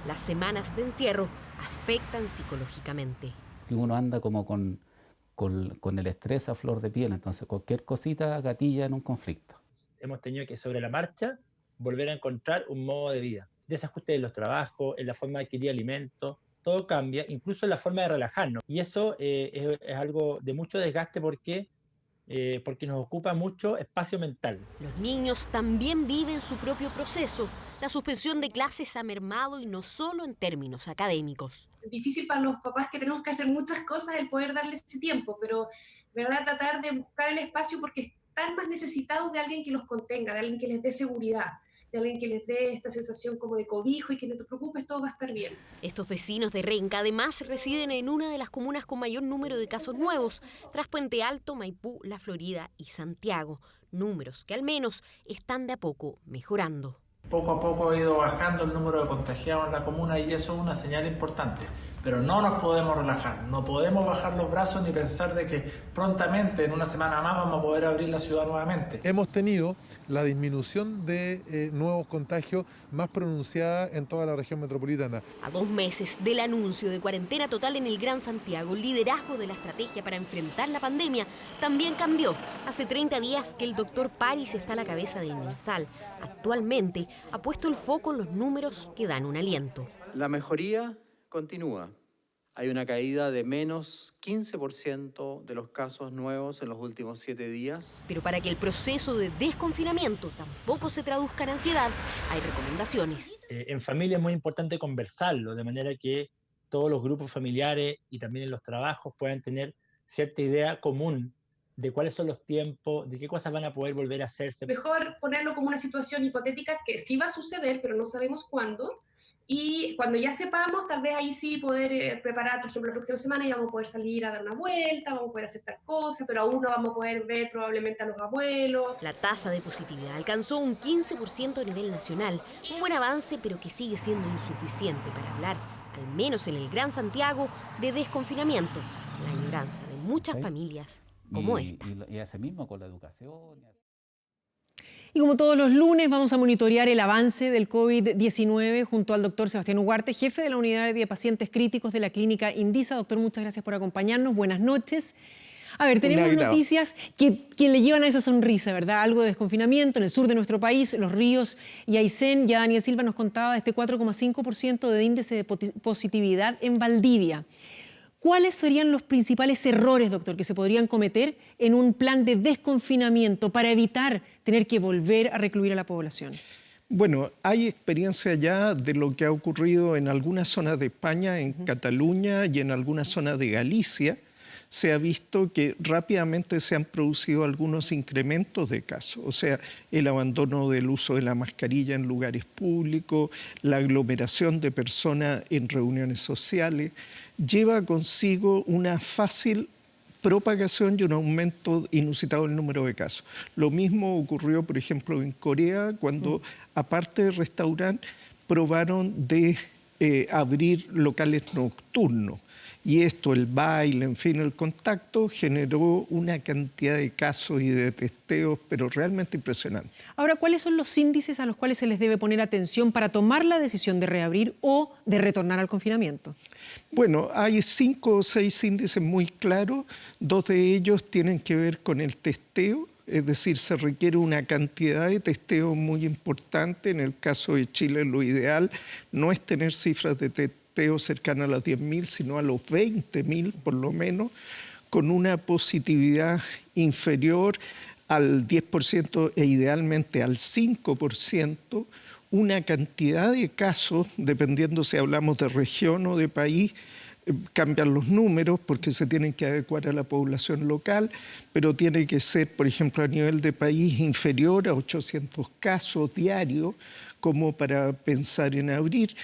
Las semanas de encierro afectan psicológicamente. Y uno anda como con el estrés a flor de piel, entonces cualquier cosita gatilla en un conflicto. Hemos tenido que sobre la marcha volver a encontrar un modo de vida. Desajuste en los trabajos, en la forma de adquirir alimentos, todo cambia, incluso en la forma de relajarnos. Y eso es algo de mucho desgaste porque nos ocupa mucho espacio mental. Los niños también viven su propio proceso. La suspensión de clases ha mermado y no solo en términos académicos. Es difícil para los papás que tenemos que hacer muchas cosas el poder darles ese tiempo, pero ¿verdad? Tratar de buscar el espacio porque están más necesitados de alguien que los contenga, de alguien que les dé seguridad, de alguien que les dé esta sensación como de cobijo y que no te preocupes, todo va a estar bien. Estos vecinos de Renca además residen en una de las comunas con mayor número de casos nuevos, tras Puente Alto, Maipú, La Florida y Santiago, números que al menos están de a poco mejorando. Poco a poco ha ido bajando el número de contagiados en la comuna y eso es una señal importante. Pero no nos podemos relajar, no podemos bajar los brazos ni pensar de que prontamente, en una semana más, vamos a poder abrir la ciudad nuevamente. Hemos tenido la disminución de nuevos contagios más pronunciada en toda la región metropolitana. A 2 meses del anuncio de cuarentena total en el Gran Santiago, el liderazgo de la estrategia para enfrentar la pandemia también cambió. Hace 30 días que el doctor París está a la cabeza del MinSal. Actualmente ha puesto el foco en los números que dan un aliento. La mejoría continúa. Hay una caída de menos 15% de los casos nuevos en los últimos 7 días. Pero para que el proceso de desconfinamiento tampoco se traduzca en ansiedad, hay recomendaciones. En familia es muy importante conversarlo, de manera que todos los grupos familiares y también en los trabajos puedan tener cierta idea común de cuáles son los tiempos, de qué cosas van a poder volver a hacerse. Mejor ponerlo como una situación hipotética que sí va a suceder, pero no sabemos cuándo. Y cuando ya sepamos, tal vez ahí sí poder preparar, por ejemplo, la próxima semana ya vamos a poder salir a dar una vuelta, vamos a poder hacer tal cosa, pero aún no vamos a poder ver probablemente a los abuelos. La tasa de positividad alcanzó un 15% a nivel nacional, un buen avance, pero que sigue siendo insuficiente para hablar, al menos en el Gran Santiago, de desconfinamiento. La añoranza de muchas familias como esta. Y ese mismo con la educación. Y como todos los lunes vamos a monitorear el avance del COVID-19 junto al doctor Sebastián Ugarte, jefe de la unidad de pacientes críticos de la clínica Indisa. Doctor, muchas gracias por acompañarnos. Buenas noches. A ver, tenemos noticias que le llevan a esa sonrisa, ¿verdad? Algo de desconfinamiento en el sur de nuestro país, Los Ríos y Aysén. Ya Daniel Silva nos contaba de este 4,5% de índice de positividad en Valdivia. ¿Cuáles serían los principales errores, doctor, que se podrían cometer en un plan de desconfinamiento para evitar tener que volver a recluir a la población? Bueno, hay experiencia ya de lo que ha ocurrido en algunas zonas de España, en Cataluña y en algunas zonas de Galicia, se ha visto que rápidamente se han producido algunos incrementos de casos, o sea, el abandono del uso de la mascarilla en lugares públicos, la aglomeración de personas en reuniones sociales, lleva consigo una fácil propagación y un aumento inusitado del número de casos. Lo mismo ocurrió, por ejemplo, en Corea, cuando, aparte de restaurantes, probaron de abrir locales nocturnos. Y esto, el baile, en fin, el contacto, generó una cantidad de casos y de testeos, pero realmente impresionante. Ahora, ¿cuáles son los índices a los cuales se les debe poner atención para tomar la decisión de reabrir o de retornar al confinamiento? Bueno, hay 5 o 6 índices muy claros. 2 de ellos tienen que ver con el testeo, es decir, se requiere una cantidad de testeo muy importante. En el caso de Chile, lo ideal no es tener cifras de testeo cercana a los 10.000, sino a los 20.000 por lo menos, con una positividad inferior al 10% e idealmente al 5%, una cantidad de casos, dependiendo si hablamos de región o de país, cambian los números porque se tienen que adecuar a la población local, pero tiene que ser, por ejemplo, a nivel de país inferior a 800 casos diarios, como para pensar en abrir.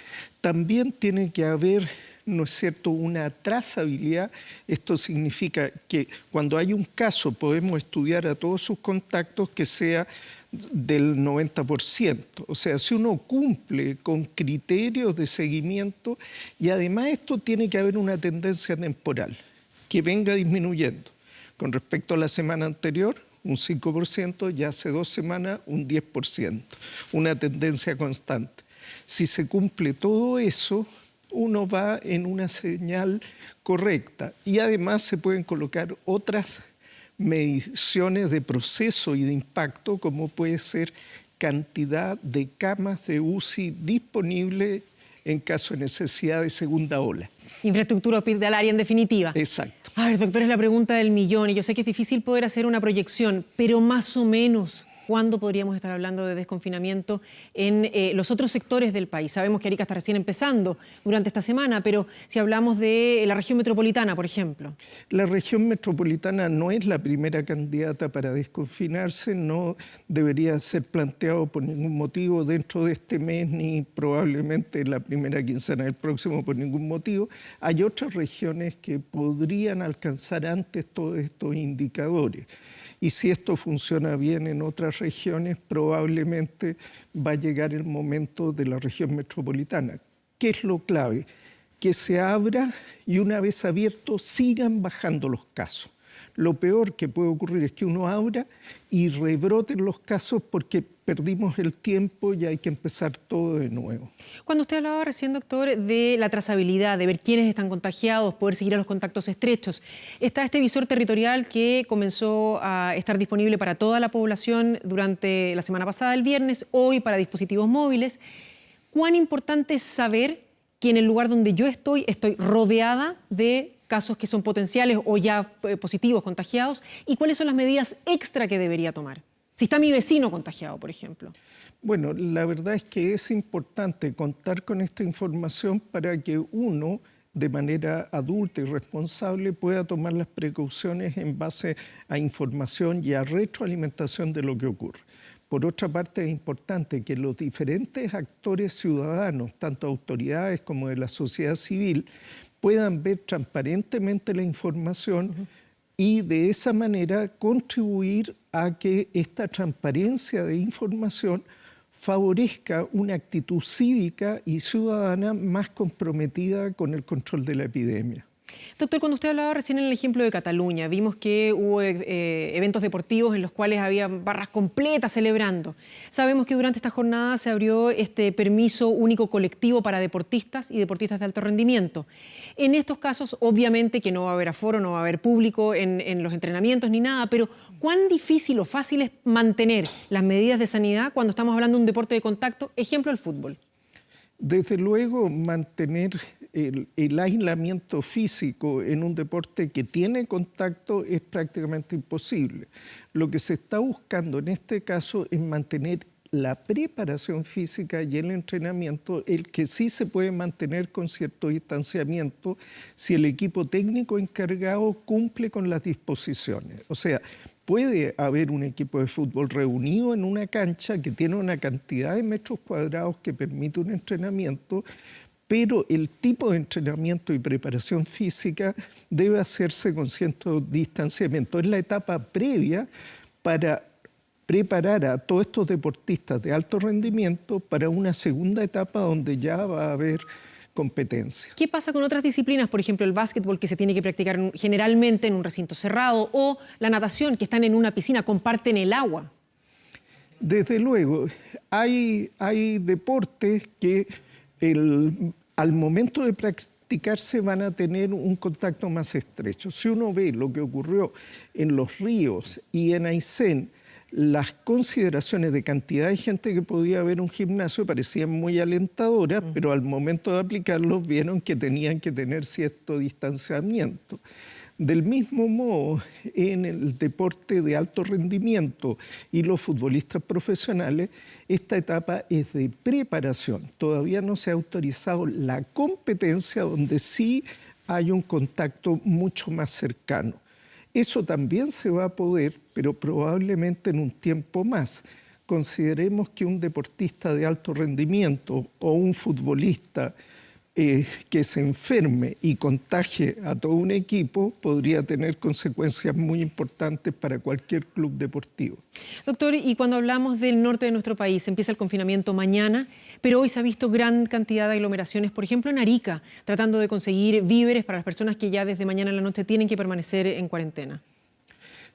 También tiene que haber, ¿no es cierto?, una trazabilidad. Esto significa que cuando hay un caso podemos estudiar a todos sus contactos que sea del 90%. O sea, si uno cumple con criterios de seguimiento, y además esto tiene que haber una tendencia temporal, que venga disminuyendo. Con respecto a la semana anterior, un 5%, ya hace 2 semanas un 10%, una tendencia constante. Si se cumple todo eso, uno va en una señal correcta y además se pueden colocar otras mediciones de proceso y de impacto, como puede ser cantidad de camas de UCI disponibles en caso de necesidad de segunda ola. Infraestructura hospitalaria, en definitiva. Exacto. A ver, doctor, es la pregunta del millón y yo sé que es difícil poder hacer una proyección, pero más o menos, ¿cuándo podríamos estar hablando de desconfinamiento en los otros sectores del país? Sabemos que Arica está recién empezando durante esta semana, pero si hablamos de la región metropolitana, por ejemplo. La región metropolitana no es la primera candidata para desconfinarse, no debería ser planteado por ningún motivo dentro de este mes, ni probablemente la primera quincena del próximo por ningún motivo. Hay otras regiones que podrían alcanzar antes todos estos indicadores. Y si esto funciona bien en otras regiones, probablemente va a llegar el momento de la región metropolitana. ¿Qué es lo clave? Que se abra y una vez abierto sigan bajando los casos. Lo peor que puede ocurrir es que uno abra y rebroten los casos porque perdimos el tiempo y hay que empezar todo de nuevo. Cuando usted hablaba recién, doctor, de la trazabilidad, de ver quiénes están contagiados, poder seguir a los contactos estrechos, está este visor territorial que comenzó a estar disponible para toda la población durante la semana pasada, el viernes, hoy para dispositivos móviles. ¿Cuán importante es saber que en el lugar donde yo estoy rodeada de casos que son potenciales o ya positivos, contagiados? ¿Y cuáles son las medidas extra que debería tomar? Si está mi vecino contagiado, por ejemplo. Bueno, la verdad es que es importante contar con esta información para que uno, de manera adulta y responsable, pueda tomar las precauciones en base a información y a retroalimentación de lo que ocurre. Por otra parte, es importante que los diferentes actores ciudadanos, tanto autoridades como de la sociedad civil, puedan ver transparentemente la información y de esa manera contribuir a que esta transparencia de información favorezca una actitud cívica y ciudadana más comprometida con el control de la epidemia. Doctor, cuando usted hablaba recién en el ejemplo de Cataluña, vimos que hubo eventos deportivos en los cuales había barras completas celebrando. Sabemos que durante esta jornada se abrió este permiso único colectivo para deportistas y deportistas de alto rendimiento. En estos casos, obviamente que no va a haber aforo, no va a haber público en los entrenamientos ni nada, pero ¿cuán difícil o fácil es mantener las medidas de sanidad cuando estamos hablando de un deporte de contacto, ejemplo el fútbol? Desde luego, mantener el aislamiento físico en un deporte que tiene contacto es prácticamente imposible. Lo que se está buscando en este caso es mantener la preparación física y el entrenamiento, el que sí se puede mantener con cierto distanciamiento si el equipo técnico encargado cumple con las disposiciones. O sea, puede haber un equipo de fútbol reunido en una cancha que tiene una cantidad de metros cuadrados que permite un entrenamiento, pero el tipo de entrenamiento y preparación física debe hacerse con cierto distanciamiento. Es la etapa previa para preparar a todos estos deportistas de alto rendimiento para una segunda etapa donde ya va a haber competencia. ¿Qué pasa con otras disciplinas? Por ejemplo, el básquetbol, que se tiene que practicar generalmente en un recinto cerrado, o la natación, que están en una piscina, comparten el agua. Desde luego, hay deportes que al momento de practicarse van a tener un contacto más estrecho. Si uno ve lo que ocurrió en Los Ríos y en Aysén, las consideraciones de cantidad de gente que podía haber en un gimnasio parecían muy alentadoras, pero al momento de aplicarlos vieron que tenían que tener cierto distanciamiento. Del mismo modo, en el deporte de alto rendimiento y los futbolistas profesionales, esta etapa es de preparación. Todavía no se ha autorizado la competencia, donde sí hay un contacto mucho más cercano. Eso también se va a poder, pero probablemente en un tiempo más. Consideremos que un deportista de alto rendimiento o un futbolista que se enferme y contagie a todo un equipo podría tener consecuencias muy importantes para cualquier club deportivo. Doctor, y cuando hablamos del norte de nuestro país, empieza el confinamiento mañana, pero hoy se ha visto gran cantidad de aglomeraciones, por ejemplo en Arica, tratando de conseguir víveres para las personas que ya desde mañana en la noche tienen que permanecer en cuarentena.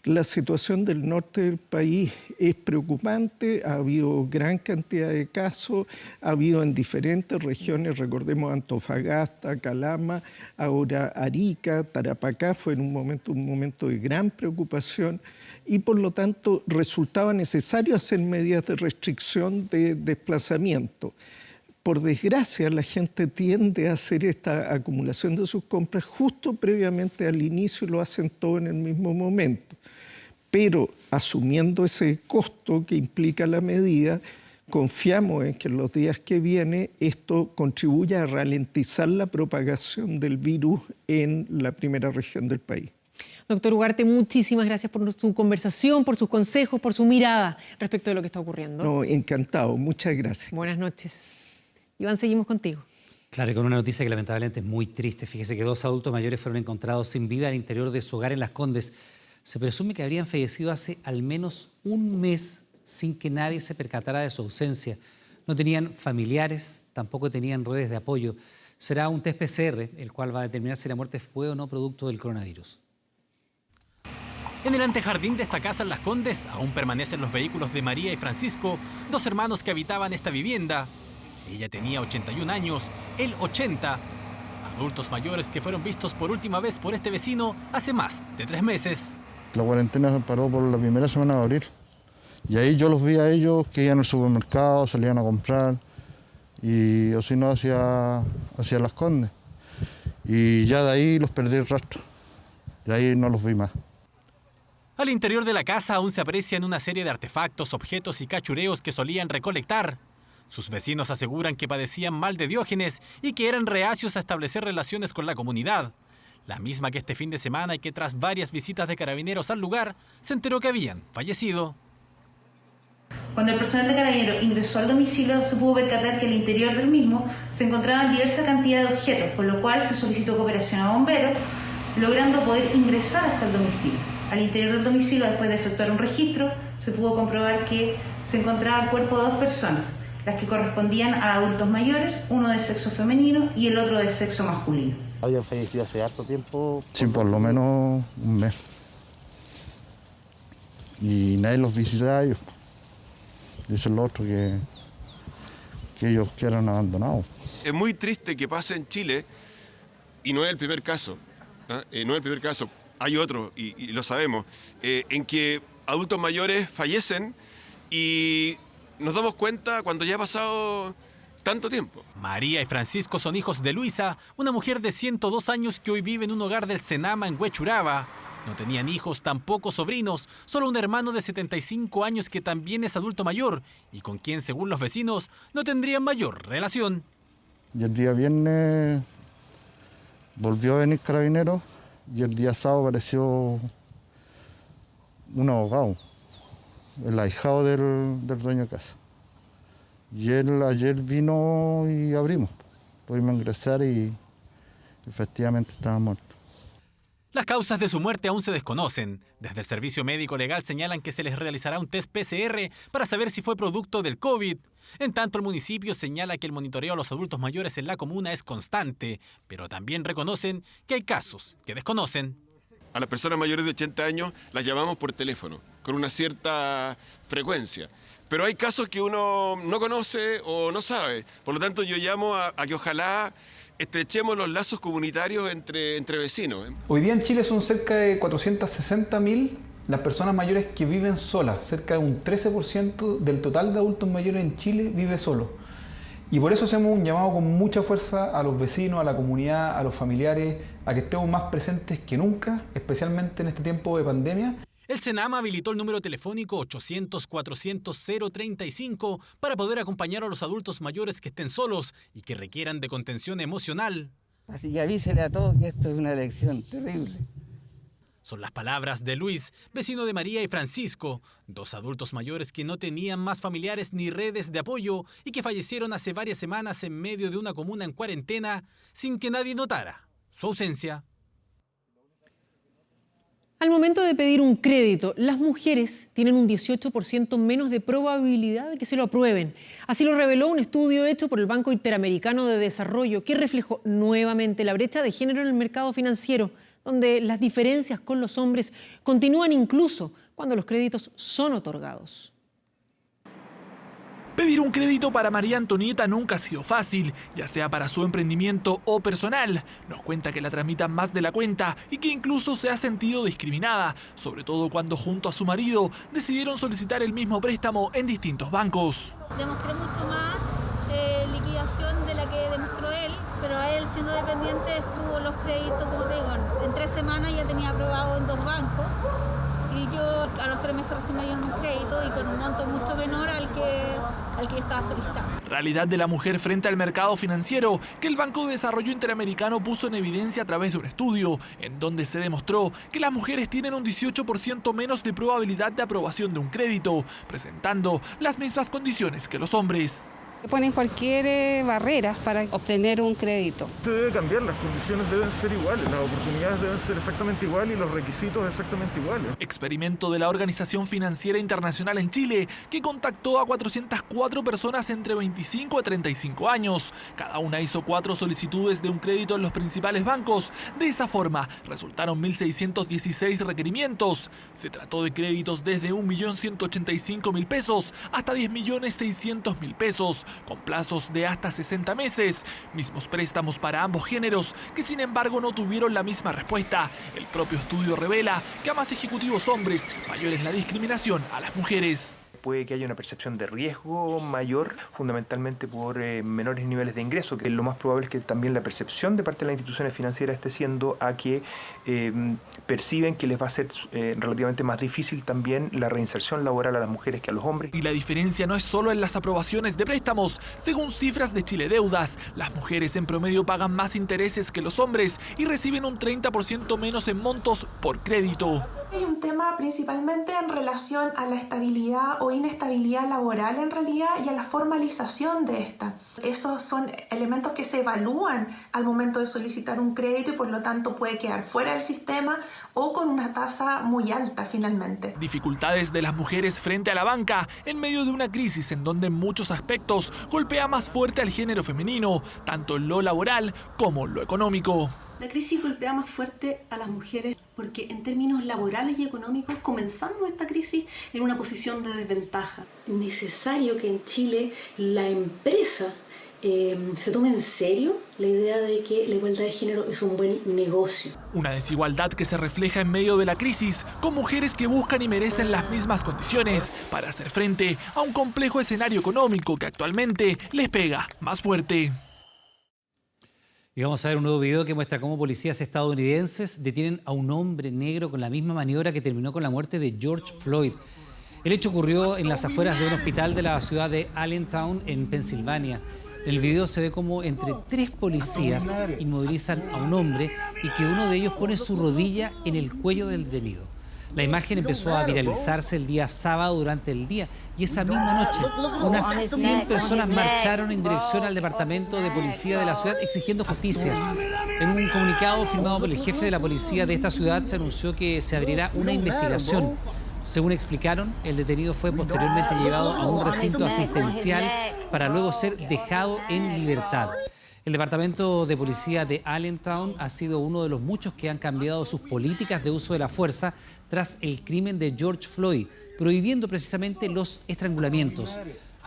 La situación del norte del país es preocupante, ha habido gran cantidad de casos, ha habido en diferentes regiones, recordemos Antofagasta, Calama, ahora Arica, Tarapacá, fue en un momento de gran preocupación y por lo tanto resultaba necesario hacer medidas de restricción de desplazamiento. Por desgracia, la gente tiende a hacer esta acumulación de sus compras justo previamente al inicio y lo hacen todo en el mismo momento. Pero asumiendo ese costo que implica la medida, confiamos en que en los días que vienen esto contribuya a ralentizar la propagación del virus en la primera región del país. Doctor Ugarte, muchísimas gracias por su conversación, por sus consejos, por su mirada respecto de lo que está ocurriendo. No, encantado, muchas gracias. Buenas noches. Iván, seguimos contigo. Claro, y con una noticia que lamentablemente es muy triste. Fíjese que 2 adultos mayores fueron encontrados sin vida al interior de su hogar en Las Condes. Se presume que habrían fallecido hace al menos un mes sin que nadie se percatara de su ausencia. No tenían familiares, tampoco tenían redes de apoyo. Será un test PCR el cual va a determinar si la muerte fue o no producto del coronavirus. En el antejardín de esta casa en Las Condes aún permanecen los vehículos de María y Francisco, 2 hermanos que habitaban esta vivienda. Ella tenía 81 años, él 80. Adultos mayores que fueron vistos por última vez por este vecino hace más de 3 meses. La cuarentena se paró por la primera semana de abril. Y ahí yo los vi a ellos que iban al supermercado, salían a comprar, y o si no hacia Las Condes. Y ya de ahí los perdí el rastro. Y ahí no los vi más. Al interior de la casa aún se aprecian una serie de artefactos, objetos y cachureos que solían recolectar. Sus vecinos aseguran que padecían mal de Diógenes y que eran reacios a establecer relaciones con la comunidad. La misma que este fin de semana y que tras varias visitas de carabineros al lugar, se enteró que habían fallecido. Cuando el personal de carabineros ingresó al domicilio, se pudo percatar que al interior del mismo se encontraban diversa cantidad de objetos, por lo cual se solicitó cooperación a bomberos, logrando poder ingresar hasta el domicilio. Al interior del domicilio, después de efectuar un registro, se pudo comprobar que se encontraba el cuerpo de 2 personas, las que correspondían a adultos mayores, uno de sexo femenino y el otro de sexo masculino. ¿Habían fallecido hace harto tiempo? Sí, por lo menos un mes. Y nadie los visita a ellos. Dicen los otros que ellos quedan abandonados. Es muy triste que pase en Chile, y no es el primer caso, no es el primer caso, hay otro, y lo sabemos, en que adultos mayores fallecen y nos damos cuenta cuando ya ha pasado tanto tiempo. María y Francisco son hijos de Luisa, una mujer de 102 años que hoy vive en un hogar del Senama en Huechuraba. No tenían hijos, tampoco sobrinos, solo un hermano de 75 años que también es adulto mayor y con quien, según los vecinos, no tendrían mayor relación. Y el día viernes volvió a venir Carabineros y el día sábado apareció un abogado, el ahijado del dueño de casa. Y él ayer vino y abrimos. Pudimos ingresar y efectivamente estaba muerto. Las causas de su muerte aún se desconocen. Desde el Servicio Médico Legal señalan que se les realizará un test PCR para saber si fue producto del COVID. En tanto, el municipio señala que el monitoreo a los adultos mayores en la comuna es constante, pero también reconocen que hay casos que desconocen. A las personas mayores de 80 años las llamamos por teléfono, con una cierta frecuencia. Pero hay casos que uno no conoce o no sabe. Por lo tanto, yo llamo a que ojalá estrechemos los lazos comunitarios entre vecinos. Hoy día en Chile son cerca de 460.000 las personas mayores que viven solas. Cerca de un 13% del total de adultos mayores en Chile vive solo. Y por eso hacemos un llamado con mucha fuerza a los vecinos, a la comunidad, a los familiares, a que estemos más presentes que nunca, especialmente en este tiempo de pandemia. El Senama habilitó el número telefónico 800-400-035 para poder acompañar a los adultos mayores que estén solos y que requieran de contención emocional. Así que avísele a todos que esto es una elección terrible. Son las palabras de Luis, vecino de María y Francisco, dos adultos mayores que no tenían más familiares ni redes de apoyo y que fallecieron hace varias semanas en medio de una comuna en cuarentena sin que nadie notara su ausencia. Al momento de pedir un crédito, las mujeres tienen un 18% menos de probabilidad de que se lo aprueben. Así lo reveló un estudio hecho por el Banco Interamericano de Desarrollo, que reflejó nuevamente la brecha de género en el mercado financiero, donde las diferencias con los hombres continúan incluso cuando los créditos son otorgados. Pedir un crédito para María Antonieta nunca ha sido fácil, ya sea para su emprendimiento o personal. Nos cuenta que la tramitan más de la cuenta y que incluso se ha sentido discriminada, sobre todo cuando junto a su marido decidieron solicitar el mismo préstamo en distintos bancos. Demostré mucho más liquidación de la que demostró él, pero a él, siendo dependiente, estuvo los créditos, como te digo, en 3 semanas ya tenía aprobado en 2 bancos. Y yo a los 3 meses recién me dieron un crédito y con un monto mucho menor al que yo estaba solicitando. Realidad de la mujer frente al mercado financiero que el Banco de Desarrollo Interamericano puso en evidencia a través de un estudio en donde se demostró que las mujeres tienen un 18% menos de probabilidad de aprobación de un crédito, presentando las mismas condiciones que los hombres. Ponen cualquier barrera para obtener un crédito. Esto debe cambiar, las condiciones deben ser iguales, las oportunidades deben ser exactamente iguales y los requisitos exactamente iguales. Experimento de la Organización Financiera Internacional en Chile, que contactó a 404 personas entre 25 a 35 años. Cada una hizo 4 solicitudes de un crédito en los principales bancos. De esa forma, resultaron 1.616 requerimientos. Se trató de créditos desde 1.185.000 pesos hasta 10.600.000 pesos. Con plazos de hasta 60 meses, mismos préstamos para ambos géneros, que sin embargo no tuvieron la misma respuesta. El propio estudio revela que a más ejecutivos hombres, mayor es la discriminación a las mujeres. Puede que haya una percepción de riesgo mayor, fundamentalmente por menores niveles de ingreso, que lo más probable es que también la percepción de parte de las instituciones financieras esté siendo a que perciben que les va a ser relativamente más difícil también la reinserción laboral a las mujeres que a los hombres. Y la diferencia no es solo en las aprobaciones de préstamos. Según cifras de Chile Deudas, las mujeres en promedio pagan más intereses que los hombres y reciben un 30% menos en montos por crédito. Hay un tema principalmente en relación a la estabilidad o inestabilidad laboral en realidad y a la formalización de esta. Esos son elementos que se evalúan al momento de solicitar un crédito y por lo tanto puede quedar fuera del sistema o con una tasa muy alta finalmente. Dificultades de las mujeres frente a la banca en medio de una crisis en donde en muchos aspectos golpea más fuerte al género femenino, tanto en lo laboral como en lo económico. La crisis golpea más fuerte a las mujeres porque en términos laborales y económicos comenzamos esta crisis en una posición de desventaja. Es necesario que en Chile la empresa se tome en serio la idea de que la igualdad de género es un buen negocio. Una desigualdad que se refleja en medio de la crisis, con mujeres que buscan y merecen las mismas condiciones para hacer frente a un complejo escenario económico que actualmente les pega más fuerte. Y vamos a ver un nuevo video que muestra cómo policías estadounidenses detienen a un hombre negro con la misma maniobra que terminó con la muerte de George Floyd. El hecho ocurrió en las afueras de un hospital de la ciudad de Allentown, en Pensilvania. En el video se ve como entre 3 policías inmovilizan a un hombre y que uno de ellos pone su rodilla en el cuello del detenido. La imagen empezó a viralizarse el día sábado durante el día y esa misma noche unas 100 personas marcharon en dirección al departamento de policía de la ciudad exigiendo justicia. En un comunicado firmado por el jefe de la policía de esta ciudad se anunció que se abrirá una investigación. Según explicaron, el detenido fue posteriormente llevado a un recinto asistencial para luego ser dejado en libertad. El Departamento de Policía de Allentown ha sido uno de los muchos que han cambiado sus políticas de uso de la fuerza tras el crimen de George Floyd, prohibiendo precisamente los estrangulamientos.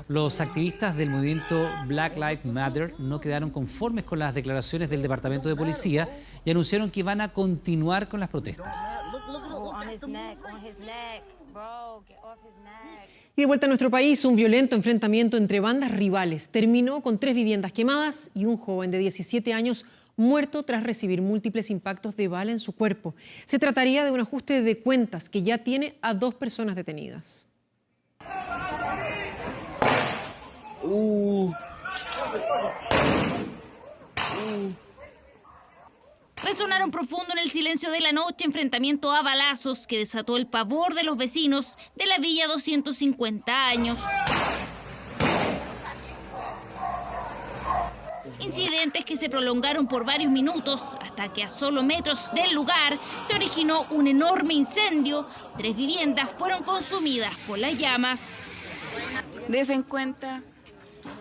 Los activistas del movimiento Black Lives Matter no quedaron conformes con las declaraciones del Departamento de Policía y anunciaron que van a continuar con las protestas. Y de vuelta a nuestro país, un violento enfrentamiento entre bandas rivales terminó con 3 viviendas quemadas y un joven de 17 años muerto tras recibir múltiples impactos de bala en su cuerpo. Se trataría de un ajuste de cuentas que ya tiene a 2 personas detenidas. Resonaron profundo en el silencio de la noche enfrentamiento a balazos que desató el pavor de los vecinos de la Villa 250 años. Incidentes que se prolongaron por varios minutos hasta que a solo metros del lugar se originó un enorme incendio. 3 viviendas fueron consumidas por las llamas. Desen cuenta,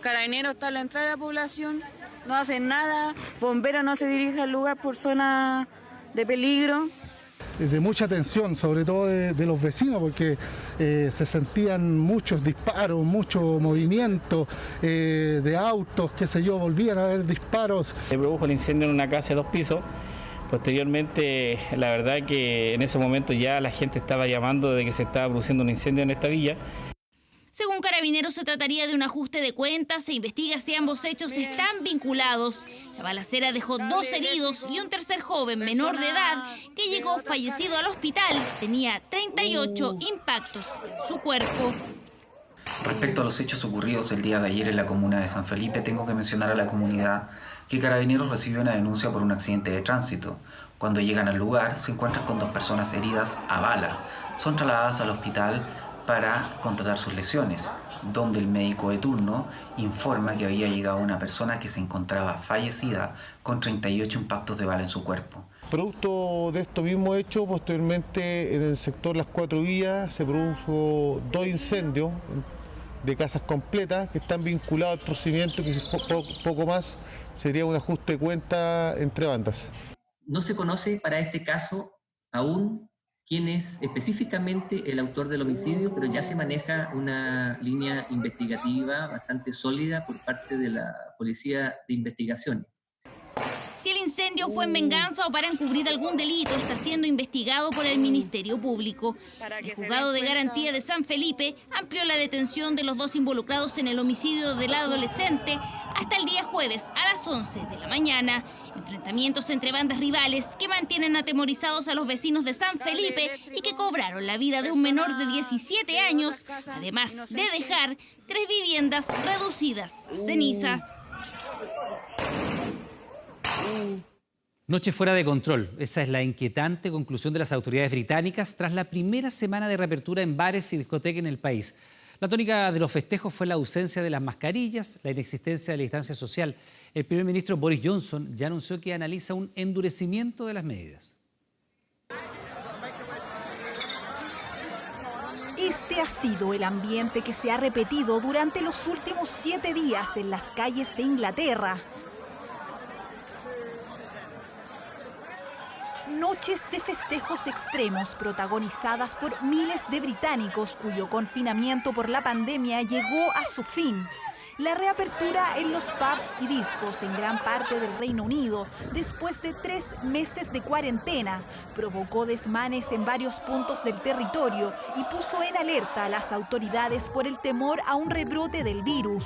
Carabineros está a la entrada de la población, no hacen nada, bomberos no se dirigen al lugar por zona de peligro. De mucha tensión, sobre todo de los vecinos, porque se sentían muchos disparos, mucho movimiento de autos, qué sé yo, volvían a haber disparos. Se produjo el incendio en una casa de 2 pisos. Posteriormente, la verdad que en ese momento ya la gente estaba llamando de que se estaba produciendo un incendio en esta villa. Según Carabineros, se trataría de un ajuste de cuentas. Se investiga si ambos hechos están vinculados. La balacera dejó 2 heridos y un tercer joven menor de edad que llegó fallecido al hospital. Tenía 38 impactos en su cuerpo. Respecto a los hechos ocurridos el día de ayer en la comuna de San Felipe, tengo que mencionar a la comunidad que Carabineros recibió una denuncia por un accidente de tránsito. Cuando llegan al lugar, se encuentran con 2 personas heridas a bala. Son trasladadas al hospital para constatar sus lesiones, donde el médico de turno informa que había llegado una persona que se encontraba fallecida con 38 impactos de bala en su cuerpo. Producto de esto mismo hecho, posteriormente en el sector Las 4 Villas se produjo 2 incendios de casas completas que están vinculados al procedimiento que poco más sería un ajuste de cuenta entre bandas. No se conoce para este caso aún quién es específicamente el autor del homicidio, pero ya se maneja una línea investigativa bastante sólida por parte de la Policía de Investigación. Si el incendio fue en venganza o para encubrir algún delito, está siendo investigado por el Ministerio Público. El Juzgado de Garantía de San Felipe amplió la detención de los 2 involucrados en el homicidio del adolescente hasta el día jueves a las 11 de la mañana. Enfrentamientos entre bandas rivales que mantienen atemorizados a los vecinos de San Felipe y que cobraron la vida de un menor de 17 años, además de dejar 3 viviendas reducidas a cenizas. Noche fuera de control. Esa es la inquietante conclusión de las autoridades británicas tras la primera semana de reapertura en bares y discotecas en el país. La tónica de los festejos fue la ausencia de las mascarillas, la inexistencia de la distancia social. El primer ministro Boris Johnson ya anunció que analiza un endurecimiento de las medidas. Este ha sido el ambiente que se ha repetido durante los últimos 7 días en las calles de Inglaterra. Noches de festejos extremos protagonizadas por miles de británicos cuyo confinamiento por la pandemia llegó a su fin. La reapertura en los pubs y discos en gran parte del Reino Unido, después de 3 meses de cuarentena, provocó desmanes en varios puntos del territorio y puso en alerta a las autoridades por el temor a un rebrote del virus.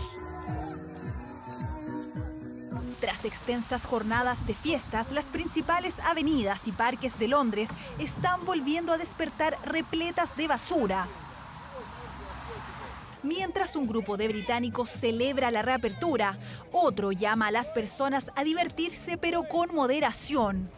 Tras extensas jornadas de fiestas, las principales avenidas y parques de Londres están volviendo a despertar repletas de basura. Mientras un grupo de británicos celebra la reapertura, otro llama a las personas a divertirse pero con moderación.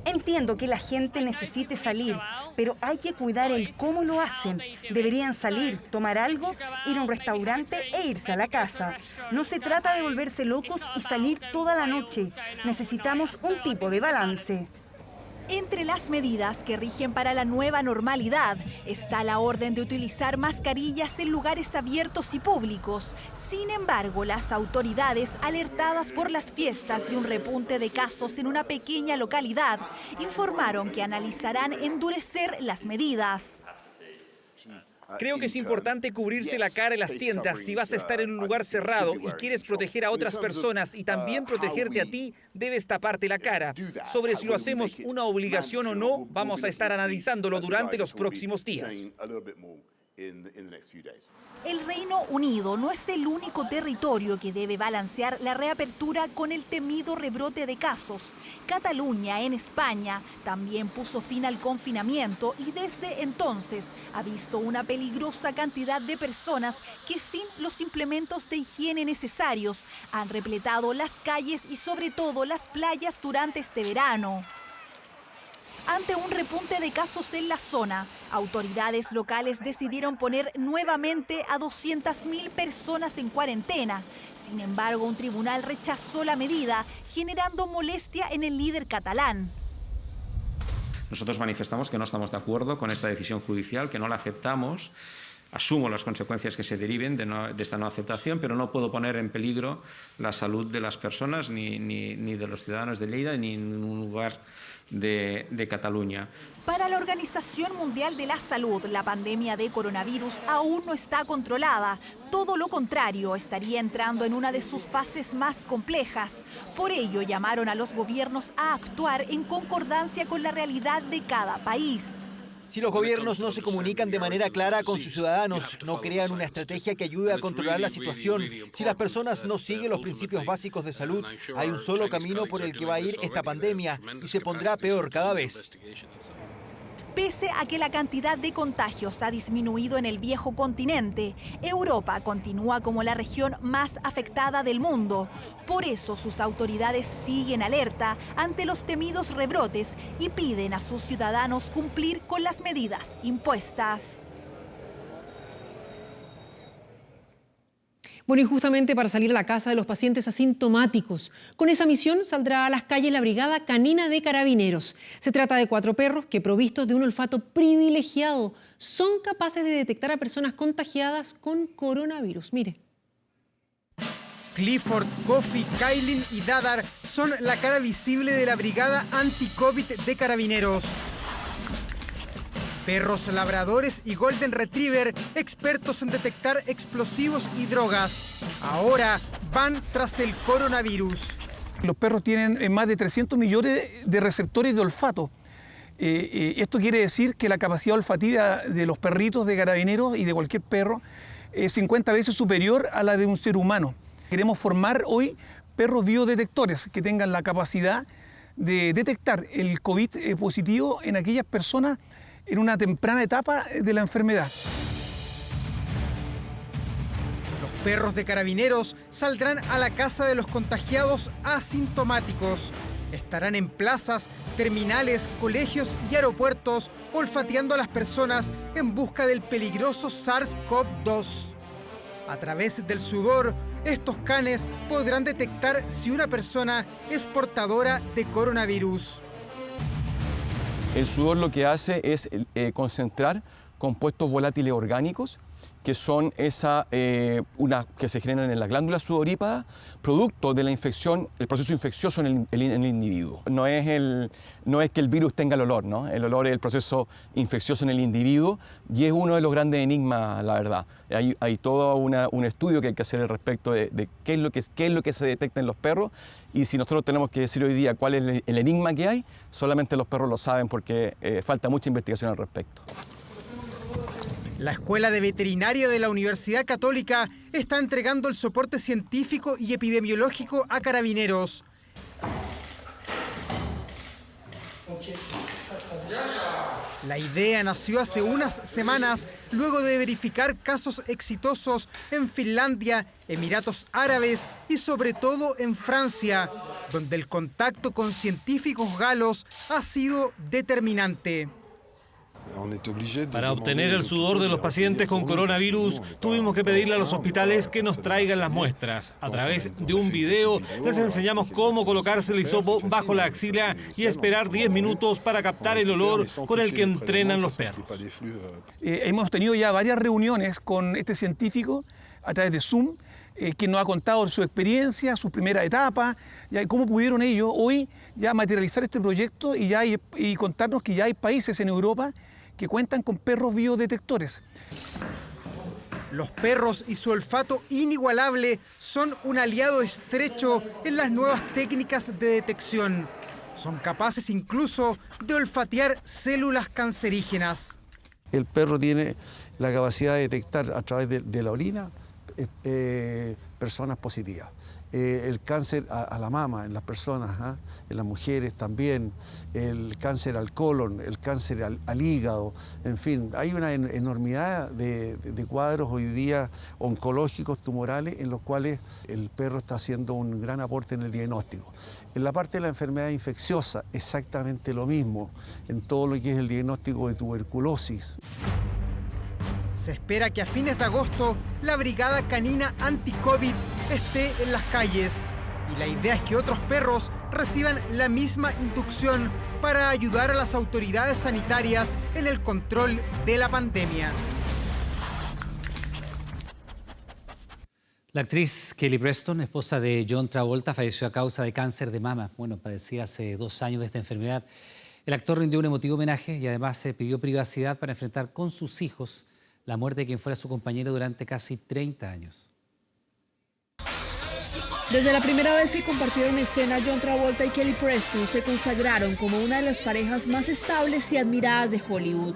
Entiendo que la gente necesite salir, pero hay que cuidar el cómo lo hacen. Deberían salir, tomar algo, ir a un restaurante e irse a la casa. No se trata de volverse locos y salir toda la noche. Necesitamos un tipo de balance. Entre las medidas que rigen para la nueva normalidad está la orden de utilizar mascarillas en lugares abiertos y públicos. Sin embargo, las autoridades, alertadas por las fiestas y un repunte de casos en una pequeña localidad, informaron que analizarán endurecer las medidas. Creo que es importante cubrirse la cara en las tiendas. Si vas a estar en un lugar cerrado y quieres proteger a otras personas y también protegerte a ti, debes taparte la cara. Sobre si lo hacemos una obligación o no, vamos a estar analizándolo durante los próximos días. El Reino Unido no es el único territorio que debe balancear la reapertura con el temido rebrote de casos. Cataluña, en España, también puso fin al confinamiento y desde entonces ha visto una peligrosa cantidad de personas que sin los implementos de higiene necesarios han repletado las calles y sobre todo las playas durante este verano. Ante un repunte de casos en la zona, autoridades locales decidieron poner nuevamente a 200.000 personas en cuarentena. Sin embargo, un tribunal rechazó la medida, generando molestia en el líder catalán. Nosotros manifestamos que no estamos de acuerdo con esta decisión judicial, que no la aceptamos. Asumo las consecuencias que se deriven de esta no aceptación, pero no puedo poner en peligro la salud de las personas, ni de los ciudadanos de Lleida, ni en ningún lugar de Cataluña. Para la Organización Mundial de la Salud, la pandemia de coronavirus aún no está controlada. Todo lo contrario, estaría entrando en una de sus fases más complejas. Por ello, llamaron a los gobiernos a actuar en concordancia con la realidad de cada país. Si los gobiernos no se comunican de manera clara con sus ciudadanos, no crean una estrategia que ayude a controlar la situación, si las personas no siguen los principios básicos de salud, hay un solo camino por el que va a ir esta pandemia y se pondrá peor cada vez. Pese a que la cantidad de contagios ha disminuido en el viejo continente, Europa continúa como la región más afectada del mundo. Por eso sus autoridades siguen alerta ante los temidos rebrotes y piden a sus ciudadanos cumplir con las medidas impuestas. Bueno, y justamente para salir a la casa de los pacientes asintomáticos. Con esa misión saldrá a las calles la Brigada Canina de Carabineros. Se trata de 4 perros que, provistos de un olfato privilegiado, son capaces de detectar a personas contagiadas con coronavirus. Mire. Clifford, Coffee, Kailin y Dadar son la cara visible de la Brigada Anti-COVID de Carabineros. Perros labradores y golden retriever, expertos en detectar explosivos y drogas. Ahora van tras el coronavirus. Los perros tienen más de 300 millones de receptores de olfato. Esto quiere decir que la capacidad olfativa de los perritos de Carabineros y de cualquier perro es 50 veces superior a la de un ser humano. Queremos formar hoy perros biodetectores que tengan la capacidad de detectar el COVID positivo en aquellas personas en una temprana etapa de la enfermedad. Los perros de Carabineros saldrán a la casa de los contagiados asintomáticos. Estarán en plazas, terminales, colegios y aeropuertos olfateando a las personas en busca del peligroso SARS-CoV-2. A través del sudor, estos canes podrán detectar si una persona es portadora de coronavirus. El sudor lo que hace es concentrar compuestos volátiles orgánicos que son que se generan en la glándula sudorípada, producto de la infección, el proceso infeccioso en el individuo. No es que el virus tenga el olor, ¿no? El olor es el proceso infeccioso en el individuo y es uno de los grandes enigmas, la verdad. Hay todo un estudio que hay que hacer al respecto de qué es lo que se detecta en los perros, y si nosotros tenemos que decir hoy día cuál es el enigma que hay, solamente los perros lo saben porque falta mucha investigación al respecto. La Escuela de Veterinaria de la Universidad Católica está entregando el soporte científico y epidemiológico a Carabineros. La idea nació hace unas semanas luego de verificar casos exitosos en Finlandia, Emiratos Árabes y sobre todo en Francia, donde el contacto con científicos galos ha sido determinante. Para obtener el sudor de los pacientes con coronavirus, tuvimos que pedirle a los hospitales que nos traigan las muestras. A través de un video les enseñamos cómo colocarse el hisopo bajo la axila y esperar 10 minutos para captar el olor con el que entrenan los perros. Hemos tenido ya varias reuniones con este científico a través de Zoom, que nos ha contado su experiencia, su primera etapa, y cómo pudieron ellos hoy ya materializar este proyecto y contarnos que ya hay países en Europa que cuentan con perros biodetectores. Los perros y su olfato inigualable son un aliado estrecho en las nuevas técnicas de detección. Son capaces incluso de olfatear células cancerígenas. El perro tiene la capacidad de detectar a través de la orina personas positivas. El cáncer a la mama en las personas, en las mujeres también, el cáncer al colon, el cáncer al hígado, en fin, hay una enormidad de cuadros hoy día oncológicos, tumorales, en los cuales el perro está haciendo un gran aporte en el diagnóstico. En la parte de la enfermedad infecciosa, exactamente lo mismo, en todo lo que es el diagnóstico de tuberculosis. Se espera que a fines de agosto la Brigada Canina Anti-COVID esté en las calles. Y la idea es que otros perros reciban la misma inducción para ayudar a las autoridades sanitarias en el control de la pandemia. La actriz Kelly Preston, esposa de John Travolta, falleció a causa de cáncer de mama. Padecía hace 2 años de esta enfermedad. El actor rindió un emotivo homenaje y además se pidió privacidad para enfrentar con sus hijos la muerte de quien fuera su compañero durante casi 30 años. Desde la primera vez que compartieron escena, John Travolta y Kelly Preston se consagraron como una de las parejas más estables y admiradas de Hollywood.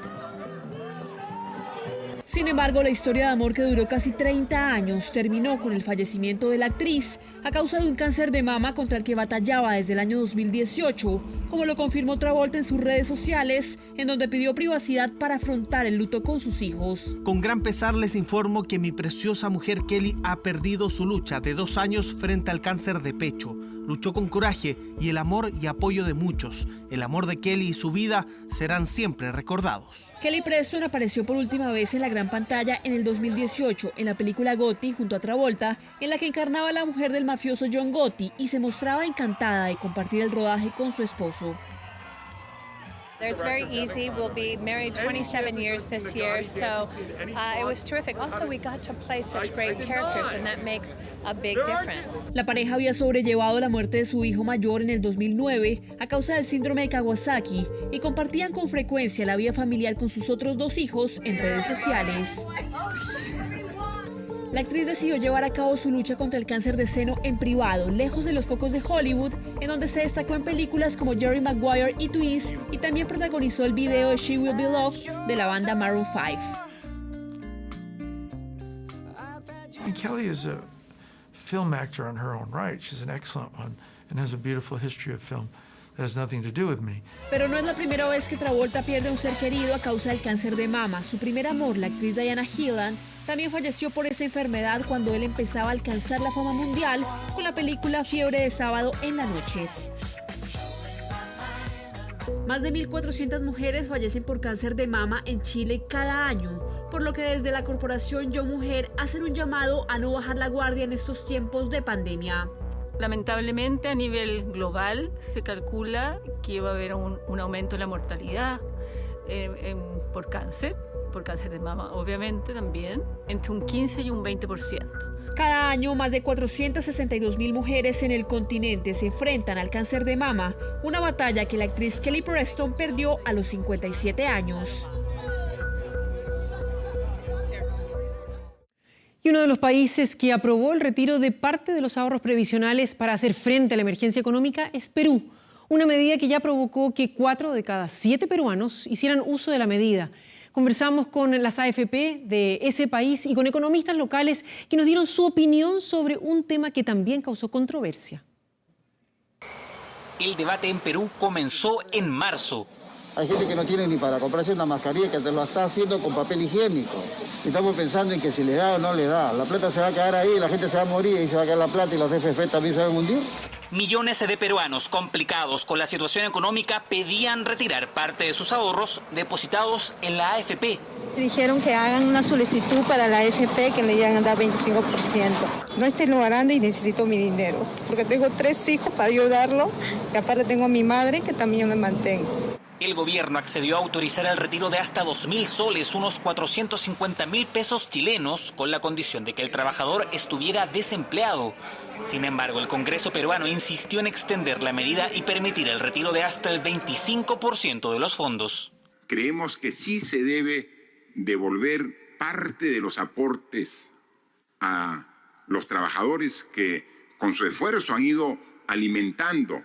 Sin embargo, la historia de amor que duró casi 30 años terminó con el fallecimiento de la actriz a causa de un cáncer de mama contra el que batallaba desde el año 2018, como lo confirmó Travolta en sus redes sociales, en donde pidió privacidad para afrontar el luto con sus hijos. Con gran pesar les informo que mi preciosa mujer Kelly ha perdido su lucha de 2 años frente al cáncer de pecho. Luchó con coraje y el amor y apoyo de muchos. El amor de Kelly y su vida serán siempre recordados. Kelly Preston apareció por última vez en la gran pantalla en el 2018 en la película Gotti junto a Travolta, en la que encarnaba a la mujer del mafioso John Gotti y se mostraba encantada de compartir el rodaje con su esposo. It's very easy. We'll be married 27 years this year, so it was terrific. Also, we got to play such great characters, and that makes a big difference. La pareja había sobrellevado la muerte de su hijo mayor en el 2009 a causa del síndrome de Kawasaki y compartían con frecuencia la vida familiar con sus otros 2 hijos en redes sociales. La actriz decidió llevar a cabo su lucha contra el cáncer de seno en privado, lejos de los focos de Hollywood, en donde se destacó en películas como Jerry Maguire y Twins, y también protagonizó el video de She Will Be Loved de la banda Maroon 5. Kelly is a film actor in her own right. She's an excellent one and has a beautiful history of film. That has nothing to do with me. Pero no es la primera vez que Travolta pierde a un ser querido a causa del cáncer de mama. Su primer amor, la actriz Diana Hyland, también falleció por esa enfermedad cuando él empezaba a alcanzar la fama mundial con la película Fiebre de sábado en la noche. Más de 1.400 mujeres fallecen por cáncer de mama en Chile cada año, por lo que desde la corporación Yo Mujer hacen un llamado a no bajar la guardia en estos tiempos de pandemia. Lamentablemente, a nivel global, se calcula que va a haber un aumento en la mortalidad por cáncer de mama, obviamente también, entre un 15 y un 20%. Cada año, más de 462.000 mujeres en el continente se enfrentan al cáncer de mama, una batalla que la actriz Kelly Preston perdió a los 57 años. Y uno de los países que aprobó el retiro de parte de los ahorros previsionales para hacer frente a la emergencia económica es Perú. Una medida que ya provocó que 4 de cada 7 peruanos hicieran uso de la medida. Conversamos con las AFP de ese país y con economistas locales que nos dieron su opinión sobre un tema que también causó controversia. El debate en Perú comenzó en marzo. Hay gente que no tiene ni para comprarse una mascarilla, que te lo está haciendo con papel higiénico. Y estamos pensando en que si le da o no le da. La plata se va a quedar ahí, la gente se va a morir y se va a quedar la plata y los FF también se van a hundir. Millones de peruanos complicados con la situación económica pedían retirar parte de sus ahorros depositados en la AFP. Dijeron que hagan una solicitud para la AFP que le llegan a dar 25%. No estoy logrando y necesito mi dinero, porque tengo 3 hijos para ayudarlo y aparte tengo a mi madre que también me mantengo. El gobierno accedió a autorizar el retiro de hasta 2.000 soles, unos 450.000 pesos chilenos, con la condición de que el trabajador estuviera desempleado. Sin embargo, el Congreso peruano insistió en extender la medida y permitir el retiro de hasta el 25% de los fondos. Creemos que sí se debe devolver parte de los aportes a los trabajadores que con su esfuerzo han ido alimentando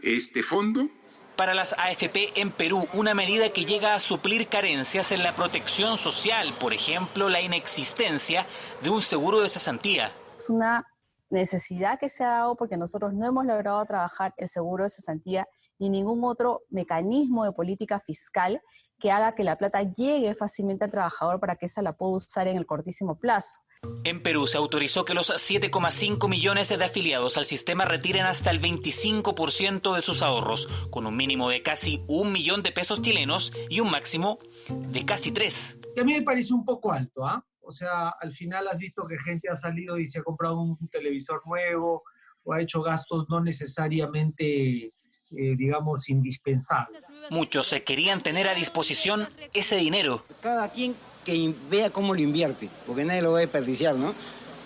este fondo. Para las AFP en Perú, una medida que llega a suplir carencias en la protección social, por ejemplo, la inexistencia de un seguro de cesantía. Es una necesidad que se ha dado porque nosotros no hemos logrado trabajar el seguro de cesantía ni ningún otro mecanismo de política fiscal que haga que la plata llegue fácilmente al trabajador para que esa la pueda usar en el cortísimo plazo. En Perú se autorizó que los 7,5 millones de afiliados al sistema retiren hasta el 25% de sus ahorros, con un mínimo de casi 1 millón de pesos chilenos y un máximo de casi 3. Y a mí me parece un poco alto, ¿ah? O sea, al final has visto que gente ha salido y se ha comprado un televisor nuevo o ha hecho gastos no necesariamente, digamos, indispensables. Muchos se querían tener a disposición ese dinero. Cada quien que vea cómo lo invierte, porque nadie lo va a desperdiciar, ¿no?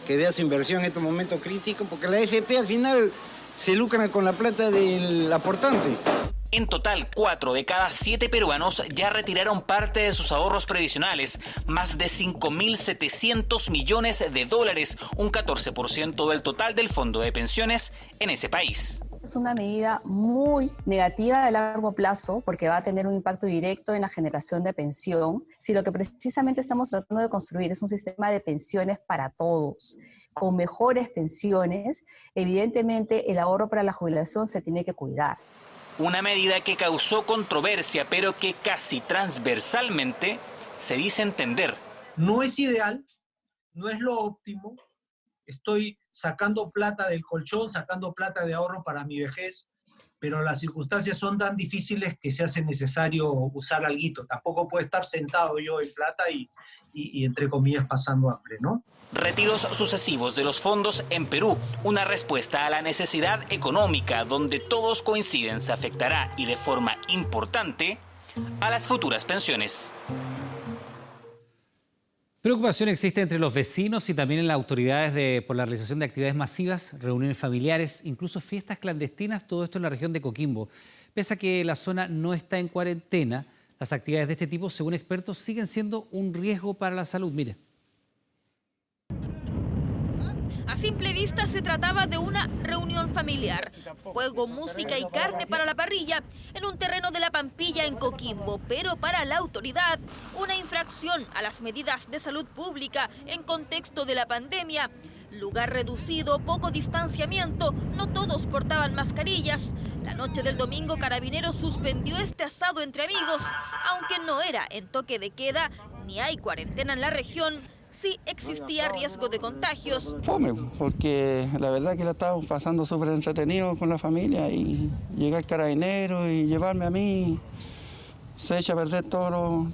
Que vea su inversión en estos momentos críticos, porque la AFP al final se lucra con la plata del aportante. En total, 4 de cada 7 peruanos ya retiraron parte de sus ahorros previsionales, más de 5.700 millones de dólares, un 14% del total del fondo de pensiones en ese país. Es una medida muy negativa a largo plazo porque va a tener un impacto directo en la generación de pensión. Si lo que precisamente estamos tratando de construir es un sistema de pensiones para todos, con mejores pensiones, evidentemente el ahorro para la jubilación se tiene que cuidar. Una medida que causó controversia, pero que casi transversalmente se dice entender. No es ideal, no es lo óptimo. Estoy sacando plata del colchón, sacando plata de ahorro para mi vejez, pero las circunstancias son tan difíciles que se hace necesario usar alguito. Tampoco puedo estar sentado yo en plata y entre comillas pasando hambre, ¿no? Retiros sucesivos de los fondos en Perú, una respuesta a la necesidad económica donde todos coinciden se afectará y de forma importante a las futuras pensiones. Preocupación existe entre los vecinos y también en las autoridades por la realización de actividades masivas, reuniones familiares, incluso fiestas clandestinas, todo esto en la región de Coquimbo. Pese a que la zona no está en cuarentena, las actividades de este tipo, según expertos, siguen siendo un riesgo para la salud. Mire. A simple vista se trataba de una reunión familiar. Fuego, música y carne para la parrilla en un terreno de la Pampilla en Coquimbo. Pero para la autoridad, una infracción a las medidas de salud pública en contexto de la pandemia. Lugar reducido, poco distanciamiento, no todos portaban mascarillas. La noche del domingo, Carabineros suspendió este asado entre amigos. Aunque no era en toque de queda ni hay cuarentena en la región, sí existía riesgo de contagios. Fome, porque la verdad que la estábamos pasando súper entretenido con la familia y llegar Carabinero y llevarme a mí, se echa a perder todo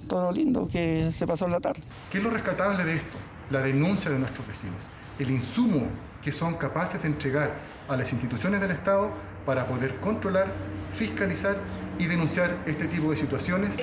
lo lindo que se pasó en la tarde. ¿Qué es lo rescatable de esto? La denuncia de nuestros vecinos, el insumo que son capaces de entregar a las instituciones del Estado para poder controlar, fiscalizar y denunciar este tipo de situaciones.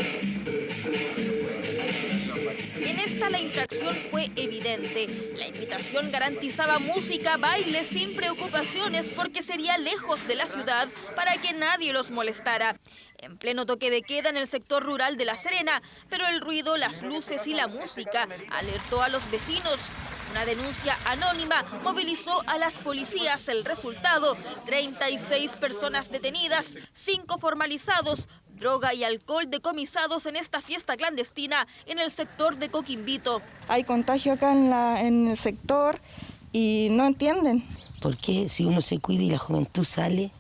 En esta la infracción fue evidente. La invitación garantizaba música, baile sin preocupaciones porque sería lejos de la ciudad para que nadie los molestara. En pleno toque de queda en el sector rural de La Serena, pero el ruido, las luces y la música alertó a los vecinos. Una denuncia anónima movilizó a las policías. El resultado, 36 personas detenidas, 5 formalizados, droga y alcohol decomisados en esta fiesta clandestina en el sector de Coquimbito. Hay contagio acá en el sector y no entienden. ¿Por qué si uno se cuida y la juventud sale?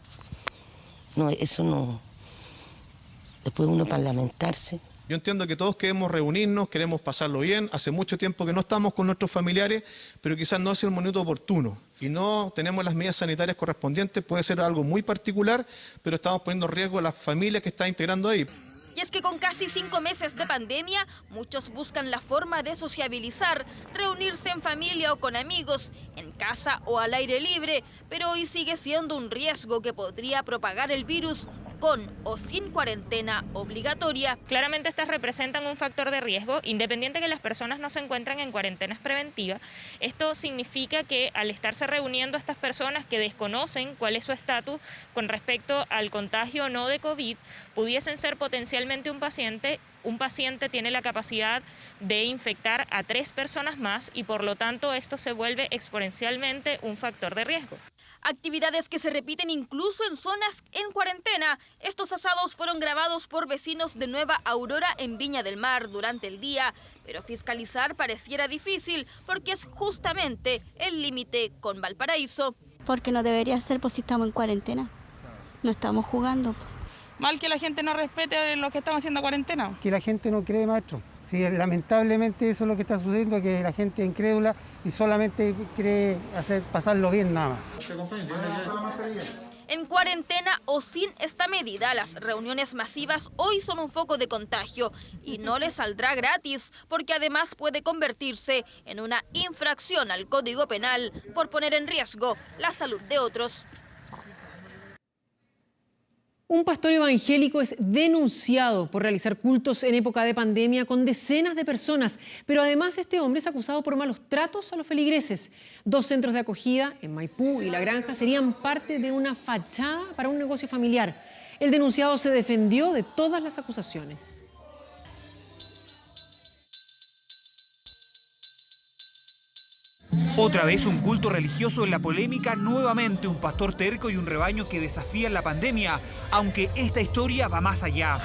No, eso no. Después uno para lamentarse. Yo entiendo que todos queremos reunirnos, queremos pasarlo bien. Hace mucho tiempo que no estamos con nuestros familiares, pero quizás no es el momento oportuno. Y no tenemos las medidas sanitarias correspondientes. Puede ser algo muy particular, pero estamos poniendo en riesgo a las familias que están integrando ahí. Y es que con casi 5 meses de pandemia, muchos buscan la forma de sociabilizar, reunirse en familia o con amigos, en casa o al aire libre, pero hoy sigue siendo un riesgo que podría propagar el virus con o sin cuarentena obligatoria. Claramente estas representan un factor de riesgo, independiente que las personas no se encuentran en cuarentenas preventivas. Esto significa que al estarse reuniendo estas personas que desconocen cuál es su estatus con respecto al contagio o no de COVID, pudiesen ser potencialmente un paciente tiene la capacidad de infectar a 3 personas más y por lo tanto esto se vuelve exponencialmente un factor de riesgo. Actividades que se repiten incluso en zonas en cuarentena. Estos asados fueron grabados por vecinos de Nueva Aurora en Viña del Mar durante el día, pero fiscalizar pareciera difícil porque es justamente el límite con Valparaíso. Porque no debería ser, pues si estamos en cuarentena, no estamos jugando. Mal que la gente no respete lo que estamos haciendo cuarentena. Que la gente no cree, maestro. Sí, lamentablemente eso es lo que está sucediendo, que la gente es incrédula y solamente quiere pasarlo bien nada más. En cuarentena o sin esta medida, las reuniones masivas hoy son un foco de contagio y no les saldrá gratis, porque además puede convertirse en una infracción al Código Penal por poner en riesgo la salud de otros. Un pastor evangélico es denunciado por realizar cultos en época de pandemia con decenas de personas, pero además este hombre es acusado por malos tratos a los feligreses. 2 centros de acogida en Maipú y La Granja serían parte de una fachada para un negocio familiar. El denunciado se defendió de todas las acusaciones. Otra vez un culto religioso en la polémica, nuevamente un pastor terco y un rebaño que desafían la pandemia, aunque esta historia va más allá.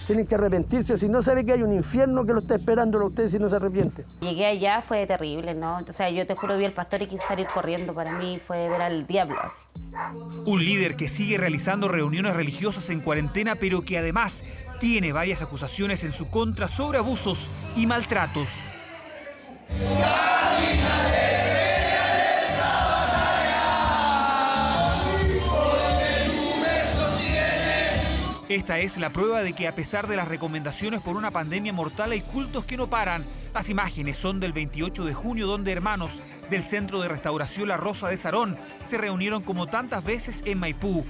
Tienen que arrepentirse, si no sabe que hay un infierno que lo está esperando a ustedes si no se arrepiente. Llegué allá, fue terrible, ¿no? O sea, yo te juro, vi al pastor y quise salir corriendo. Para mí fue ver al diablo. Un líder que sigue realizando reuniones religiosas en cuarentena, pero que además tiene varias acusaciones en su contra sobre abusos y maltratos. Esta es la prueba de que a pesar de las recomendaciones por una pandemia mortal hay cultos que no paran. Las imágenes son del 28 de junio donde hermanos del Centro de Restauración La Rosa de Sarón se reunieron como tantas veces en Maipú.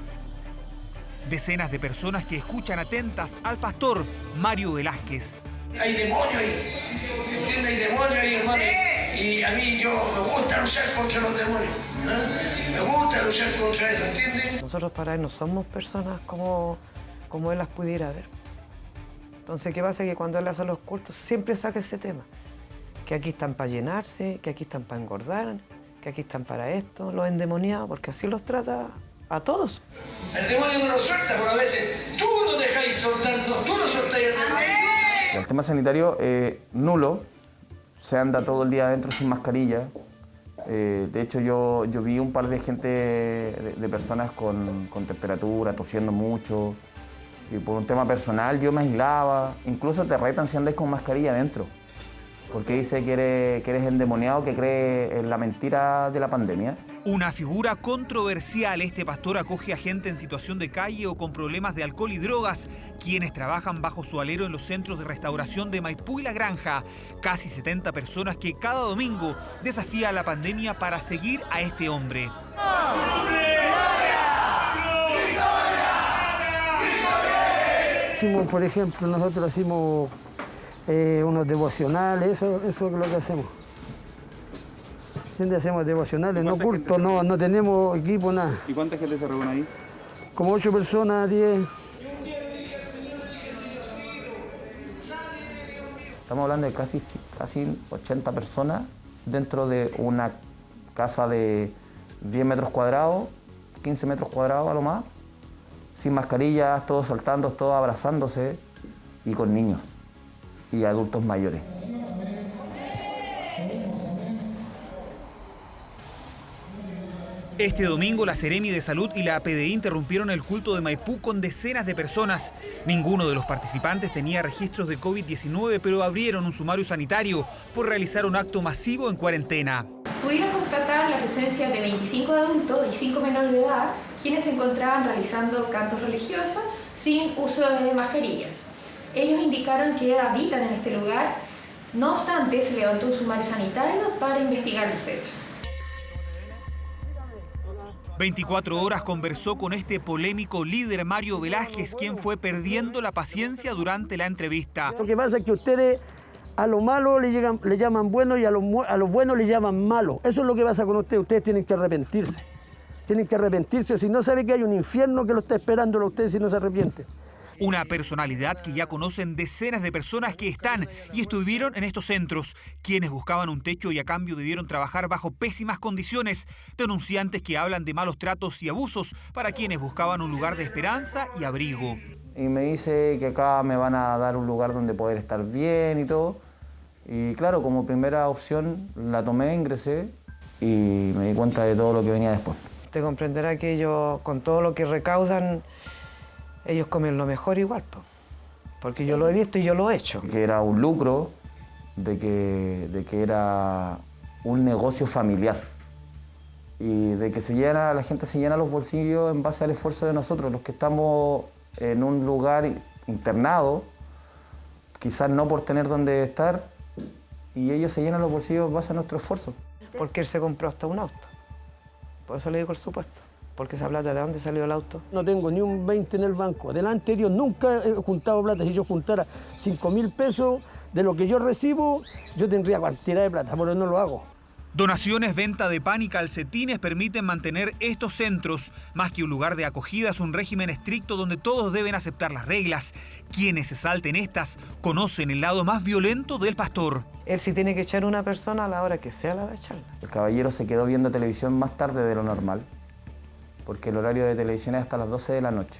Decenas de personas que escuchan atentas al pastor Mario Velázquez. Hay demonio ahí, ¿entiendes? Hay demonio ahí, hermano. Y a mí me gusta luchar contra los demonios, ¿eh? Me gusta luchar contra eso, ¿entiendes? Nosotros para él no somos personas como él las pudiera ver. Entonces, ¿qué pasa? Que cuando él hace los cultos siempre saca ese tema. Que aquí están para llenarse, que aquí están para engordar, que aquí están para esto, los endemoniados, porque así los trata a todos. El demonio no lo suelta, porque a veces tú no dejáis soltar, tú no soltáis el demonio. El tema sanitario, nulo. Se anda todo el día adentro sin mascarilla. De hecho, yo vi un par de gente, de personas con temperatura, tosiendo mucho. Y por un tema personal yo me aislaba. Incluso te retan si andas con mascarilla adentro. Porque dice que eres endemoniado, que cree en la mentira de la pandemia. Una figura controversial, este pastor acoge a gente en situación de calle o con problemas de alcohol y drogas, quienes trabajan bajo su alero en los centros de restauración de Maipú y La Granja. Casi 70 personas que cada domingo desafían la pandemia para seguir a este hombre. Por ejemplo, nosotros hicimos unos devocionales, eso es lo que hacemos. Hacemos devocionales, no culto, no tenemos equipo, nada. ¿Y cuánta gente se reúne ahí? Como 8 personas, 10. Estamos hablando de casi 80 personas dentro de una casa de 10 metros cuadrados, 15 metros cuadrados a lo más, sin mascarillas, todos saltando, todos abrazándose y con niños y adultos mayores. Este domingo la Seremi de Salud y la PDI interrumpieron el culto de Maipú con decenas de personas. Ninguno de los participantes tenía registros de COVID-19, pero abrieron un sumario sanitario por realizar un acto masivo en cuarentena. Pudieron constatar la presencia de 25 adultos y 5 menores de edad, quienes se encontraban realizando cantos religiosos sin uso de mascarillas. Ellos indicaron que habitan en este lugar, no obstante se levantó un sumario sanitario para investigar los hechos. 24 horas conversó con este polémico líder Mario Velázquez, quien fue perdiendo la paciencia durante la entrevista. Lo que pasa es que ustedes a lo malo le llaman bueno y a lo bueno le llaman malo. Eso es lo que pasa con ustedes. Ustedes tienen que arrepentirse. Tienen que arrepentirse, si no sabe que hay un infierno que lo está esperando a ustedes si no se arrepienten. Una personalidad que ya conocen decenas de personas que están y estuvieron en estos centros, quienes buscaban un techo y a cambio debieron trabajar bajo pésimas condiciones. Denunciantes que hablan de malos tratos y abusos para quienes buscaban un lugar de esperanza y abrigo. Y me dice que acá me van a dar un lugar donde poder estar bien y todo. Y claro, como primera opción la tomé, ingresé y me di cuenta de todo lo que venía después. Usted comprenderá que ellos, con todo lo que recaudan, ellos comen lo mejor igual, porque yo lo he visto y yo lo he hecho. Que era un lucro, de que era un negocio familiar y de que la gente se llena los bolsillos en base al esfuerzo de nosotros, los que estamos en un lugar internado, quizás no por tener donde estar, y ellos se llenan los bolsillos en base a nuestro esfuerzo. Porque él se compró hasta un auto, por eso le digo el supuesto. Porque esa plata, ¿de dónde salió el auto? No tengo ni un 20 en el banco. Delante de Dios nunca he juntado plata. Si yo juntara 5.000 pesos de lo que yo recibo, yo tendría cantidad de plata, pero no lo hago. Donaciones, venta de pan y calcetines permiten mantener estos centros. Más que un lugar de acogida, es un régimen estricto donde todos deben aceptar las reglas. Quienes se salten estas conocen el lado más violento del pastor. Él si tiene que echar a una persona a la hora que sea, la va a echarla. El caballero se quedó viendo televisión más tarde de lo normal, porque el horario de televisión es hasta las 12 de la noche.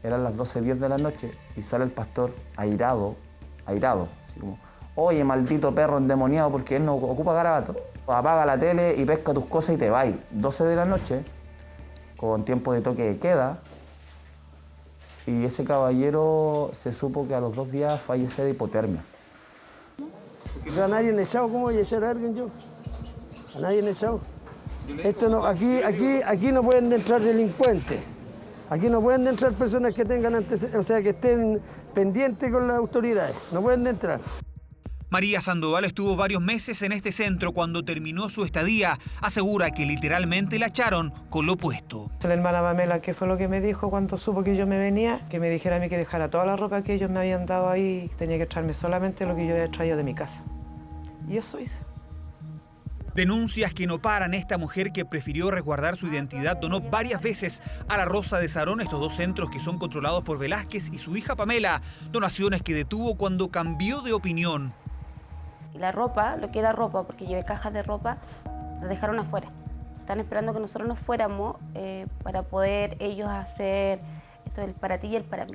Eran las 12:10 de la noche y sale el pastor airado, así como, oye, maldito perro endemoniado, porque él no ocupa garabato. Apaga la tele y pesca tus cosas y te vas. 12 de la noche, con tiempo de toque de queda, y ese caballero se supo que a los 2 días fallece de hipotermia. Yo a nadie he echado, ¿cómo voy a echar a alguien yo? A nadie he echado. Esto no, aquí no pueden entrar delincuentes. Aquí no pueden entrar personas que tengan antecedentes, o sea, que estén pendientes con las autoridades. No pueden entrar. María Sandoval estuvo varios meses en este centro. Cuando terminó su estadía, asegura que literalmente la echaron con lo puesto. La hermana Pamela, ¿qué fue lo que me dijo cuando supo que yo me venía? Que me dijera a mí que dejara toda la ropa que ellos me habían dado ahí, tenía que traerme solamente lo que yo había traído de mi casa. Y eso hice. Denuncias que no paran. Esta mujer, que prefirió resguardar su identidad, donó varias veces a la Rosa de Sarón, estos 2 centros que son controlados por Velázquez y su hija Pamela. Donaciones que detuvo cuando cambió de opinión. Y la ropa, lo que era ropa, porque llevé cajas de ropa, la dejaron afuera. Están esperando que nosotros nos fuéramos para poder ellos hacer esto del para ti y el para mí.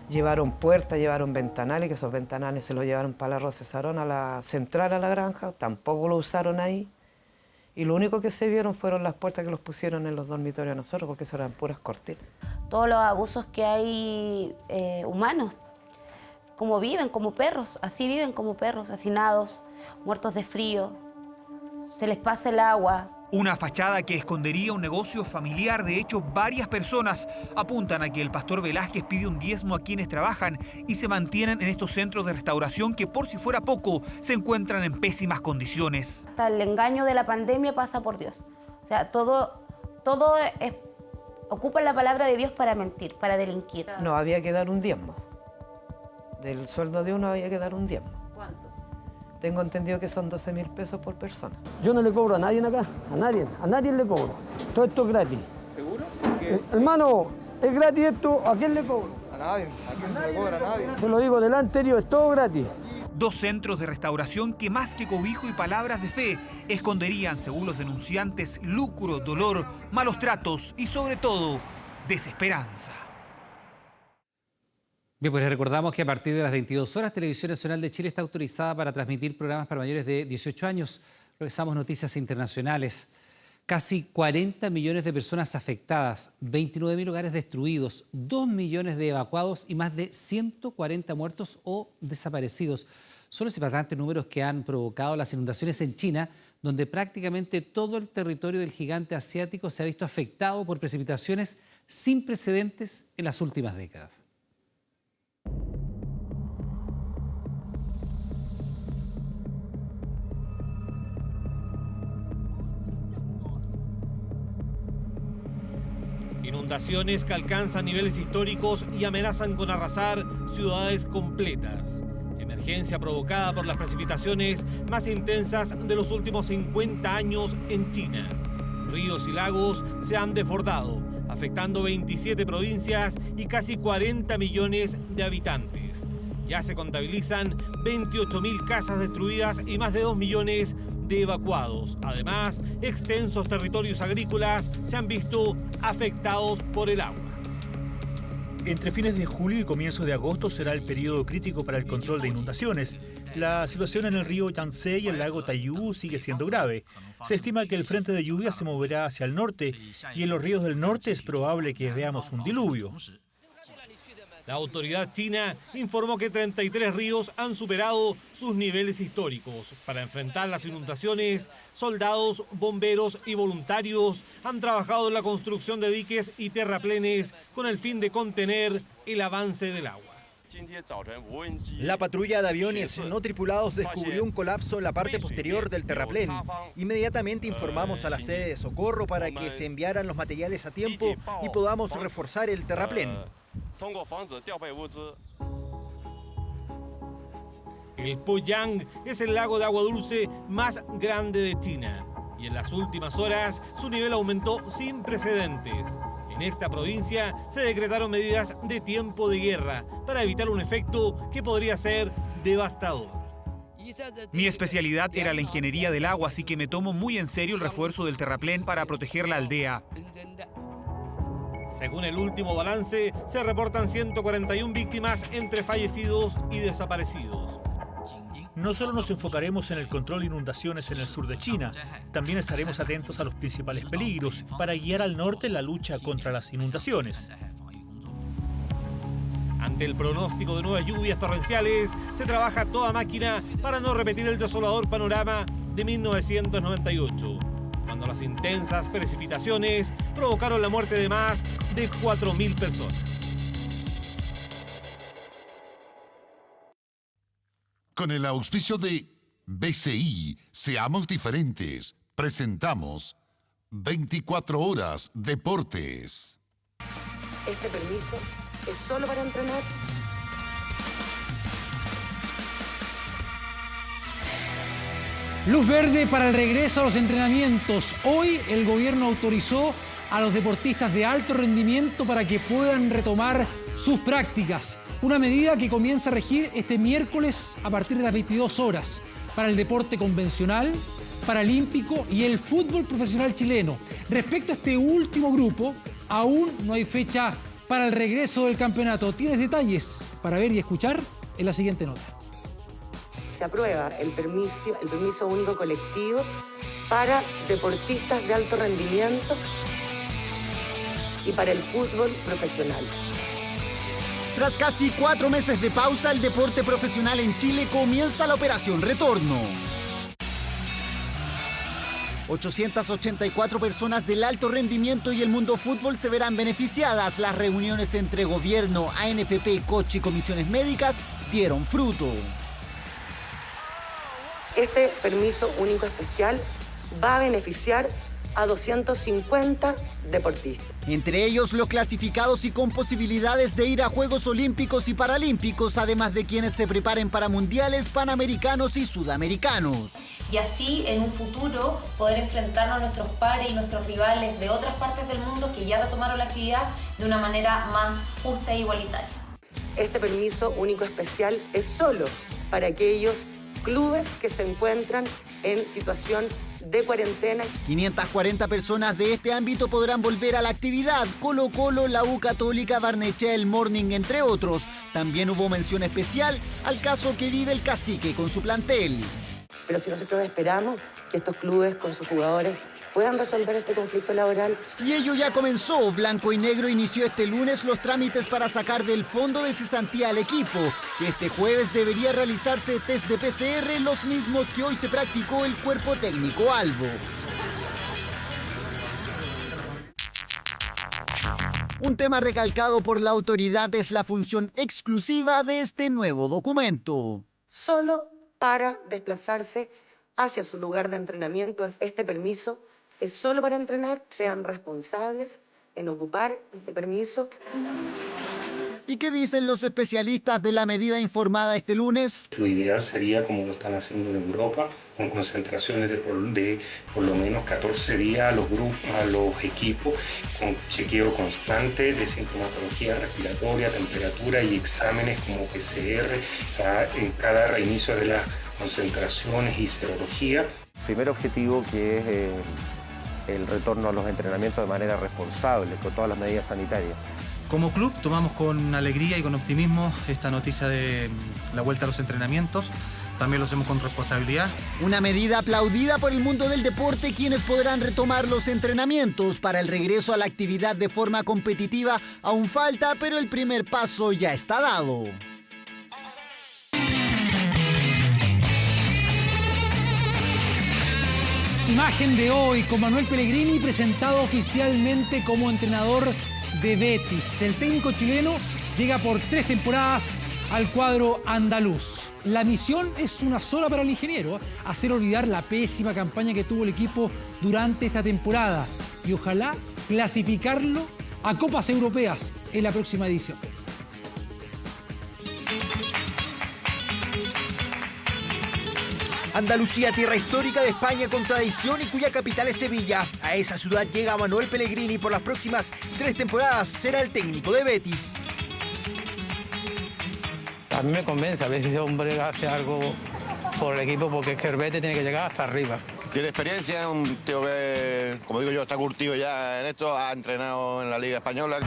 Llevaron puertas, llevaron ventanales, que esos ventanales se los llevaron para la Rosa de Sarón, a la central, a la granja, tampoco lo usaron ahí. Y lo único que se vieron fueron las puertas que los pusieron en los dormitorios a nosotros, porque eso eran puras cortinas. Todos los abusos que hay humanos, como viven como perros, así viven como perros, hacinados, muertos de frío, se les pasa el agua. Una fachada que escondería un negocio familiar. De hecho, varias personas apuntan a que el pastor Velázquez pide un diezmo a quienes trabajan y se mantienen en estos centros de restauración que, por si fuera poco, se encuentran en pésimas condiciones. Hasta el engaño de la pandemia pasa por Dios. O sea, todo ocupa la palabra de Dios para mentir, para delinquir. No, había que dar un diezmo. Del sueldo de uno había que dar un diezmo. ¿Cuánto? Tengo entendido que son 12.000 pesos por persona. Yo no le cobro a nadie acá, a nadie le cobro. Todo esto es gratis. ¿Seguro? Hermano, ¿es gratis esto? ¿A quién le cobro? A nadie, ¿a quién no le cobra? A nadie. Se lo digo delante de Dios, es todo gratis. 2 centros de restauración que, más que cobijo y palabras de fe, esconderían, según los denunciantes, lucro, dolor, malos tratos y, sobre todo, desesperanza. Bien, pues les recordamos que a partir de las 22 horas Televisión Nacional de Chile está autorizada para transmitir programas para mayores de 18 años. Revisamos noticias internacionales. Casi 40 millones de personas afectadas, 29.000 hogares destruidos, 2 millones de evacuados y más de 140 muertos o desaparecidos. Son los impactantes números que han provocado las inundaciones en China, donde prácticamente todo el territorio del gigante asiático se ha visto afectado por precipitaciones sin precedentes en las últimas décadas. Inundaciones que alcanzan niveles históricos y amenazan con arrasar ciudades completas. Emergencia provocada por las precipitaciones más intensas de los últimos 50 años en China. Ríos y lagos se han desbordado, afectando 27 provincias y casi 40 millones de habitantes. Ya se contabilizan 28.000 casas destruidas y más de 2 millones de evacuados. Además, extensos territorios agrícolas se han visto afectados por el agua. Entre fines de julio y comienzos de agosto será el periodo crítico para el control de inundaciones. La situación en el río Yangtze y el lago Taiyú sigue siendo grave. Se estima que el frente de lluvia se moverá hacia el norte y en los ríos del norte es probable que veamos un diluvio. La autoridad china informó que 33 ríos han superado sus niveles históricos. Para enfrentar las inundaciones, soldados, bomberos y voluntarios han trabajado en la construcción de diques y terraplenes con el fin de contener el avance del agua. La patrulla de aviones no tripulados descubrió un colapso en la parte posterior del terraplén. Inmediatamente informamos a la sede de socorro para que se enviaran los materiales a tiempo y podamos reforzar el terraplén. El Poyang es el lago de agua dulce más grande de China y en las últimas horas su nivel aumentó sin precedentes. En esta provincia se decretaron medidas de tiempo de guerra para evitar un efecto que podría ser devastador. Mi especialidad era la ingeniería del agua, así que me tomo muy en serio el refuerzo del terraplén para proteger la aldea. Según el último balance, se reportan 141 víctimas entre fallecidos y desaparecidos. No solo nos enfocaremos en el control de inundaciones en el sur de China, también estaremos atentos a los principales peligros para guiar al norte en la lucha contra las inundaciones. Ante el pronóstico de nuevas lluvias torrenciales, se trabaja a toda máquina para no repetir el desolador panorama de 1998. Cuando las intensas precipitaciones provocaron la muerte de más de 4.000 personas. Con el auspicio de BCI, Seamos Diferentes, presentamos 24 Horas Deportes. Este permiso es solo para entrenar. Luz verde para el regreso a los entrenamientos. Hoy el gobierno autorizó a los deportistas de alto rendimiento para que puedan retomar sus prácticas. Una medida que comienza a regir este miércoles a partir de las 22 horas para el deporte convencional, paralímpico y el fútbol profesional chileno. Respecto a este último grupo, aún no hay fecha para el regreso del campeonato. ¿Tienes detalles para ver y escuchar en la siguiente nota? Se aprueba el permiso único colectivo para deportistas de alto rendimiento y para el fútbol profesional. Tras casi 4 meses de pausa, el deporte profesional en Chile comienza la operación retorno. 884 personas del alto rendimiento y el mundo fútbol se verán beneficiadas. Las reuniones entre gobierno, ANFP, coach y comisiones médicas dieron fruto. Este permiso único especial va a beneficiar a 250 deportistas. Entre ellos los clasificados y con posibilidades de ir a Juegos Olímpicos y Paralímpicos, además de quienes se preparen para mundiales, panamericanos y sudamericanos. Y así en un futuro poder enfrentarnos a nuestros pares y nuestros rivales de otras partes del mundo que ya retomaron la actividad de una manera más justa e igualitaria. Este permiso único especial es solo para aquellos clubes que se encuentran en situación de cuarentena. 540 personas de este ámbito podrán volver a la actividad. Colo-Colo, la U Católica, Barnechea, el Morning, entre otros. También hubo mención especial al caso que vive el Cacique con su plantel. Pero si nosotros esperamos que estos clubes con sus jugadores puedan resolver este conflicto laboral. Y ello ya comenzó. Blanco y Negro inició este lunes los trámites para sacar del fondo de cesantía al equipo, que este jueves debería realizarse test de PCR, los mismos que hoy se practicó el cuerpo técnico Albo. Un tema recalcado por la autoridad es la función exclusiva de este nuevo documento. Solo para desplazarse hacia su lugar de entrenamiento. Este permiso es solo para entrenar. Sean responsables en ocupar este permiso. ¿Y qué dicen los especialistas de la medida informada este lunes? Lo ideal sería, como lo están haciendo en Europa, con concentraciones de por lo menos 14 días a los grupos, a los equipos, con chequeo constante de sintomatología respiratoria, temperatura y exámenes como PCR en cada reinicio de las concentraciones y serología. Primer objetivo, que es el retorno a los entrenamientos de manera responsable, con todas las medidas sanitarias. Como club tomamos con alegría y con optimismo esta noticia de la vuelta a los entrenamientos. También lo hacemos con responsabilidad. Una medida aplaudida por el mundo del deporte, quienes podrán retomar los entrenamientos. Para el regreso a la actividad de forma competitiva aún falta, pero el primer paso ya está dado. Imagen de hoy con Manuel Pellegrini presentado oficialmente como entrenador de Betis. El técnico chileno llega por 3 temporadas al cuadro andaluz. La misión es una sola para el ingeniero: hacer olvidar la pésima campaña que tuvo el equipo durante esta temporada y ojalá clasificarlo a Copas Europeas en la próxima edición. Andalucía, tierra histórica de España con tradición y cuya capital es Sevilla. A esa ciudad llega Manuel Pellegrini por las próximas 3 temporadas. Será el técnico de Betis. A mí me convence, a ver si ese hombre hace algo por el equipo, porque es que el Betis tiene que llegar hasta arriba. Tiene experiencia, un tío que, como digo yo, está curtido ya en esto, ha entrenado en la Liga Española.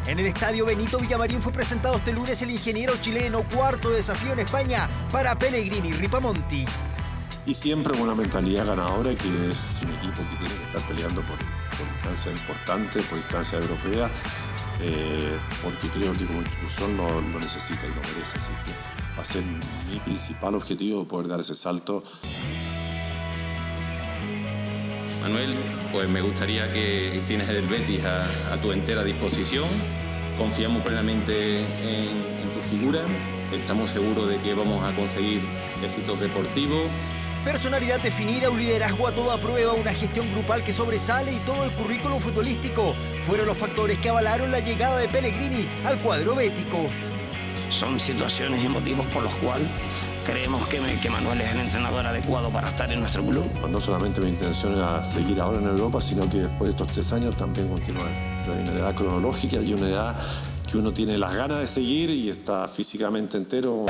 En el estadio Benito Villamarín fue presentado este lunes el ingeniero chileno, cuarto desafío en España para Pellegrini Ripamonti. Y siempre con una mentalidad ganadora, que es un equipo que tiene que estar peleando por instancias importantes, por instancias europeas, porque creo que como institución lo necesita y lo merece. Así que va a ser mi principal objetivo poder dar ese salto. Manuel, pues me gustaría que tienes el Betis a tu entera disposición. Confiamos plenamente en tu figura. Estamos seguros de que vamos a conseguir éxitos deportivos. Personalidad definida, un liderazgo a toda prueba, una gestión grupal que sobresale y todo el currículum futbolístico fueron los factores que avalaron la llegada de Pellegrini al cuadro bético. Son situaciones y motivos por los cuales creemos que Manuel es el entrenador adecuado para estar en nuestro club. No solamente mi intención era seguir ahora en Europa, sino que después de estos 3 años también continuar. Hay una edad cronológica y una edad que uno tiene las ganas de seguir y está físicamente entero.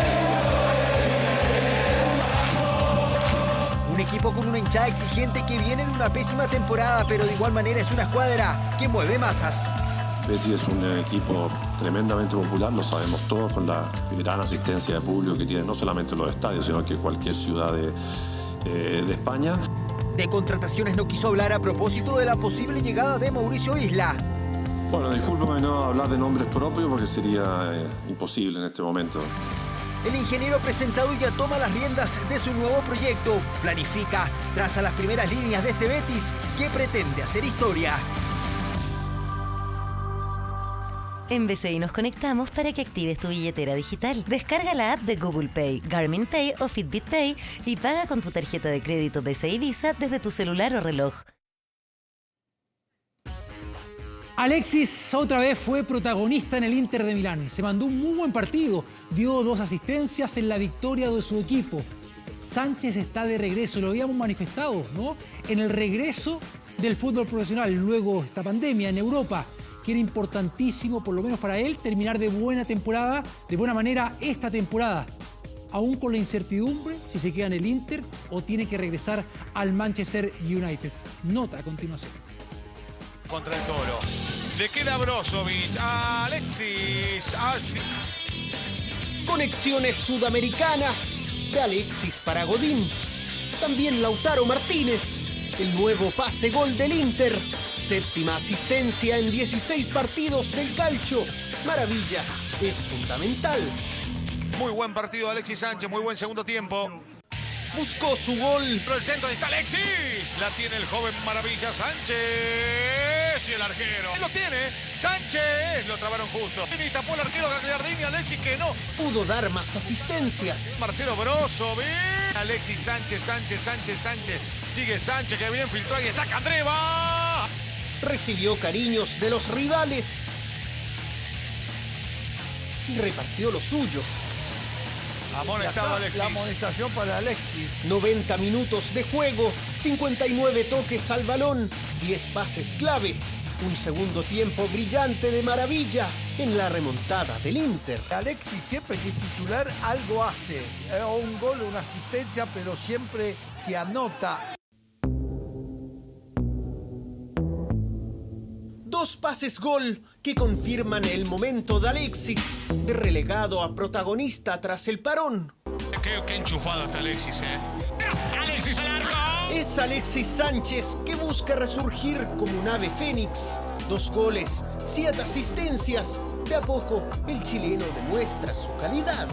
Un equipo con una hinchada exigente que viene de una pésima temporada, pero de igual manera es una escuadra que mueve masas. Betis es un equipo tremendamente popular, lo sabemos todos, con la gran asistencia de público que tiene no solamente los estadios, sino que cualquier ciudad de España. De contrataciones no quiso hablar a propósito de la posible llegada de Mauricio Isla. Bueno, discúlpame no hablar de nombres propios porque sería imposible en este momento. El ingeniero presentado ya toma las riendas de su nuevo proyecto. Planifica, traza las primeras líneas de este Betis que pretende hacer historia. En BCI nos conectamos para que actives tu billetera digital. Descarga la app de Google Pay, Garmin Pay o Fitbit Pay y paga con tu tarjeta de crédito BCI Visa desde tu celular o reloj. Alexis otra vez fue protagonista en el Inter de Milán. Se mandó un muy buen partido, dio 2 asistencias en la victoria de su equipo. Sánchez está de regreso, lo habíamos manifestado, ¿no? En el regreso del fútbol profesional luego de esta pandemia en Europa. que era importantísimo, por lo menos para él, terminar de buena manera esta temporada, aún con la incertidumbre si se queda en el Inter o tiene que regresar al Manchester United. Nota a continuación. Contra el Toro. Le queda Brozovic, Alexis. Conexiones sudamericanas de Alexis para Godín. También Lautaro Martínez. El nuevo pase-gol del Inter. 7ª asistencia en 16 partidos del Calcio. Maravilla, es fundamental. Muy buen partido de Alexis Sánchez, muy buen segundo tiempo. Buscó su gol. Pero el centro está Alexis. La tiene el joven Maravilla Sánchez. Y el arquero. Lo tiene Sánchez. Lo trabaron justo. Y tapó el arquero Gagliardini. Alexis que no. Pudo dar más asistencias. Marcelo Brozovic. Alexis Sánchez. Sigue Sánchez que bien filtró. Ahí está Candreva. Recibió cariños de los rivales. Y repartió lo suyo. Amonestado Alexis. La amonestación para Alexis. 90 minutos de juego, 59 toques al balón, 10 pases clave. Un segundo tiempo brillante de Maravilla en la remontada del Inter. Alexis siempre que es titular algo hace. O un gol o una asistencia, pero siempre se anota. 2 pases gol que confirman el momento de Alexis, de relegado a protagonista tras el parón. Qué enchufado está Alexis, ¡Alexis al arco! Es Alexis Sánchez que busca resurgir como un ave fénix. 2 goles, 7 asistencias. De a poco, el chileno demuestra su calidad.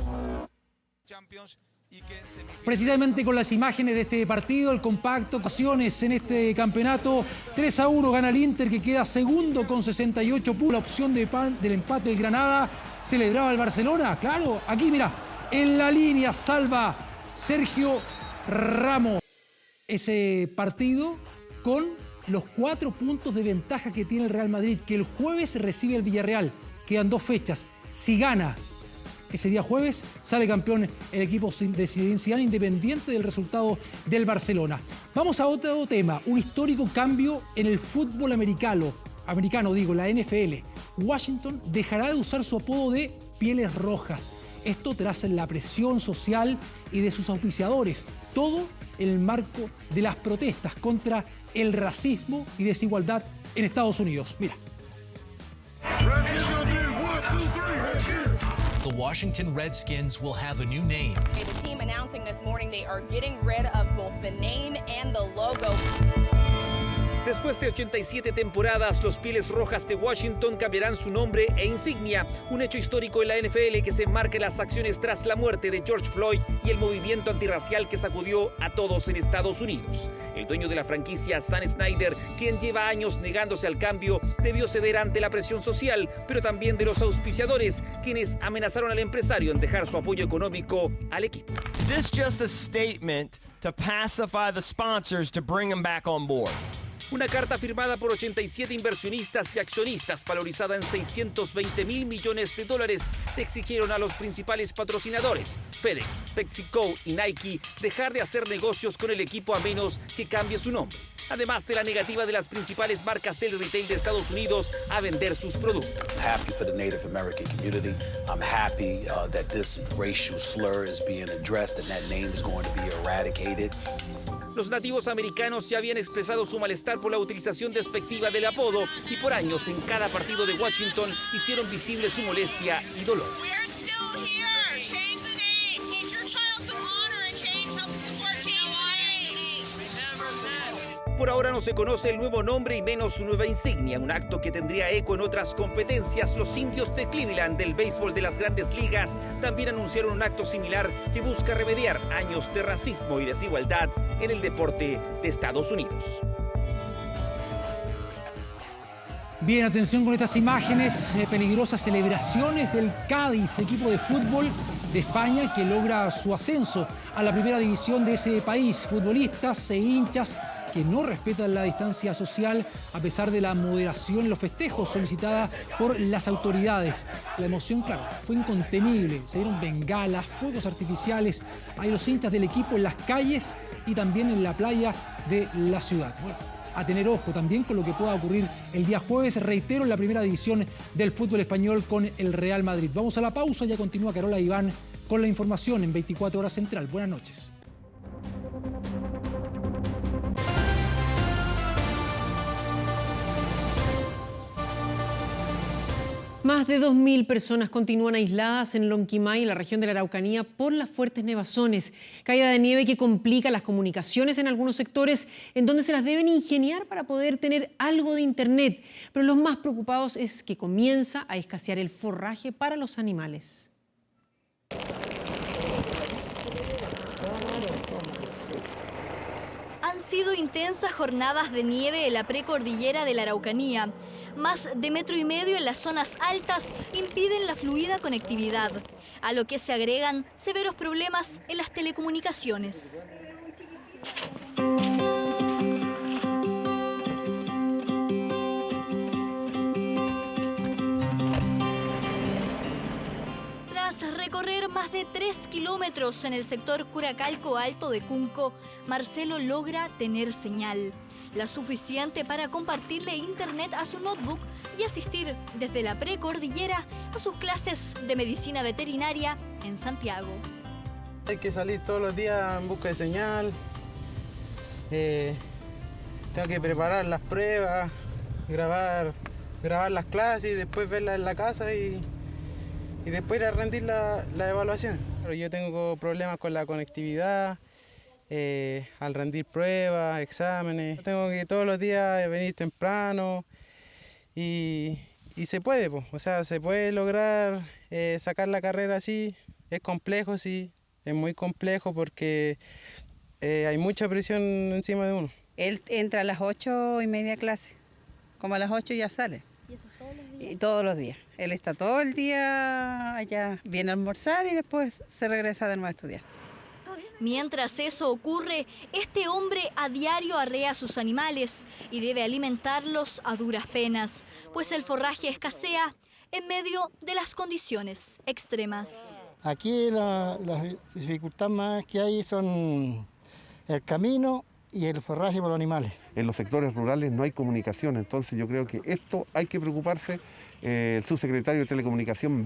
Precisamente con las imágenes de este partido, el compacto, ocasiones en este campeonato, 3-1 gana el Inter, que queda segundo con 68 puntos. La opción del empate del Granada, celebraba el Barcelona. Claro, aquí mira, en la línea salva Sergio Ramos. Ese partido con los 4 puntos de ventaja que tiene el Real Madrid, que el jueves recibe el Villarreal. Quedan 2 fechas. Si gana ese día jueves, sale campeón el equipo de Zinedine Zidane, independiente del resultado del Barcelona. Vamos a otro tema, un histórico cambio en el fútbol americano, la NFL. Washington dejará de usar su apodo de Pieles Rojas. Esto tras la presión social y de sus auspiciadores. Todo en el marco de las protestas contra el racismo y desigualdad en Estados Unidos. Mira. The Washington Redskins will have a new name. The team announcing this morning they are getting rid of both the name and the logo. Después de 87 temporadas, los Pieles Rojas de Washington cambiarán su nombre e insignia, un hecho histórico en la NFL que se enmarca en las acciones tras la muerte de George Floyd y el movimiento antirracial que sacudió a todos en Estados Unidos. El dueño de la franquicia, Sam Snyder, quien lleva años negándose al cambio, debió ceder ante la presión social, pero también de los auspiciadores, quienes amenazaron al empresario en dejar su apoyo económico al equipo. Is this just a statement to pacify the sponsors to bring them back on board? Una carta firmada por 87 inversionistas y accionistas, valorizada en $620 millones, le exigieron a los principales patrocinadores, FedEx, PepsiCo y Nike, dejar de hacer negocios con el equipo a menos que cambie su nombre. Además de la negativa de las principales marcas del retail de Estados Unidos a vender sus productos. I'm happy for the Native American community. I'm happy that this racial slur is being addressed and that name is going to be eradicated. Los nativos americanos ya habían expresado su malestar por la utilización despectiva del apodo y por años en cada partido de Washington hicieron visible su molestia y dolor. Por ahora no se conoce el nuevo nombre y menos su nueva insignia, un acto que tendría eco en otras competencias. Los indios de Cleveland del béisbol de las Grandes Ligas también anunciaron un acto similar que busca remediar años de racismo y desigualdad en el deporte de Estados Unidos. Bien, atención con estas imágenes, peligrosas celebraciones del Cádiz, equipo de fútbol de España que logra su ascenso a la primera división de ese país. Futbolistas e hinchas que no respetan la distancia social a pesar de la moderación en los festejos solicitada por las autoridades. La emoción, claro, fue incontenible. Se dieron bengalas, fuegos artificiales. Hay los hinchas del equipo en las calles y también en la playa de la ciudad. Bueno, a tener ojo también con lo que pueda ocurrir el día jueves, reitero, en la primera división del fútbol español con el Real Madrid. Vamos a la pausa, ya continúa Carola Iván con la información en 24 Horas Central. Buenas noches. Más de 2.000 personas continúan aisladas en Lonquimay, en la región de la Araucanía, por las fuertes nevazones. Caída de nieve que complica las comunicaciones en algunos sectores, en donde se las deben ingeniar para poder tener algo de internet. Pero los más preocupados es que comienza a escasear el forraje para los animales. Han sido intensas jornadas de nieve en la precordillera de la Araucanía. Más de 1,5 metros en las zonas altas impiden la fluida conectividad, a lo que se agregan severos problemas en las telecomunicaciones. Tras recorrer más de 3 kilómetros en el sector Curacalco Alto de Cunco, Marcelo logra tener señal, la suficiente para compartirle internet a su notebook y asistir desde la precordillera a sus clases de medicina veterinaria en Santiago. Hay que salir todos los días en busca de señal, tengo que preparar las pruebas, grabar las clases y después verlas en la casa y después ir a rendir la evaluación. Yo tengo problemas con la conectividad, al rendir pruebas, exámenes. Tengo que todos los días venir temprano y se puede, o sea, se puede lograr sacar la carrera así. Es complejo, sí, es muy complejo porque hay mucha presión encima de uno. Él entra a las 8:30 a clase, como a las 8 ya sale. ¿Y eso es todos los días? Y todos los días. Él está todo el día allá, viene a almorzar y después se regresa de nuevo a estudiar. Mientras eso ocurre, este hombre a diario arrea a sus animales y debe alimentarlos a duras penas, pues el forraje escasea en medio de las condiciones extremas. Aquí la dificultad más que hay son el camino y el forraje para los animales. En los sectores rurales no hay comunicación, entonces yo creo que esto hay que preocuparse. El subsecretario de Telecomunicación,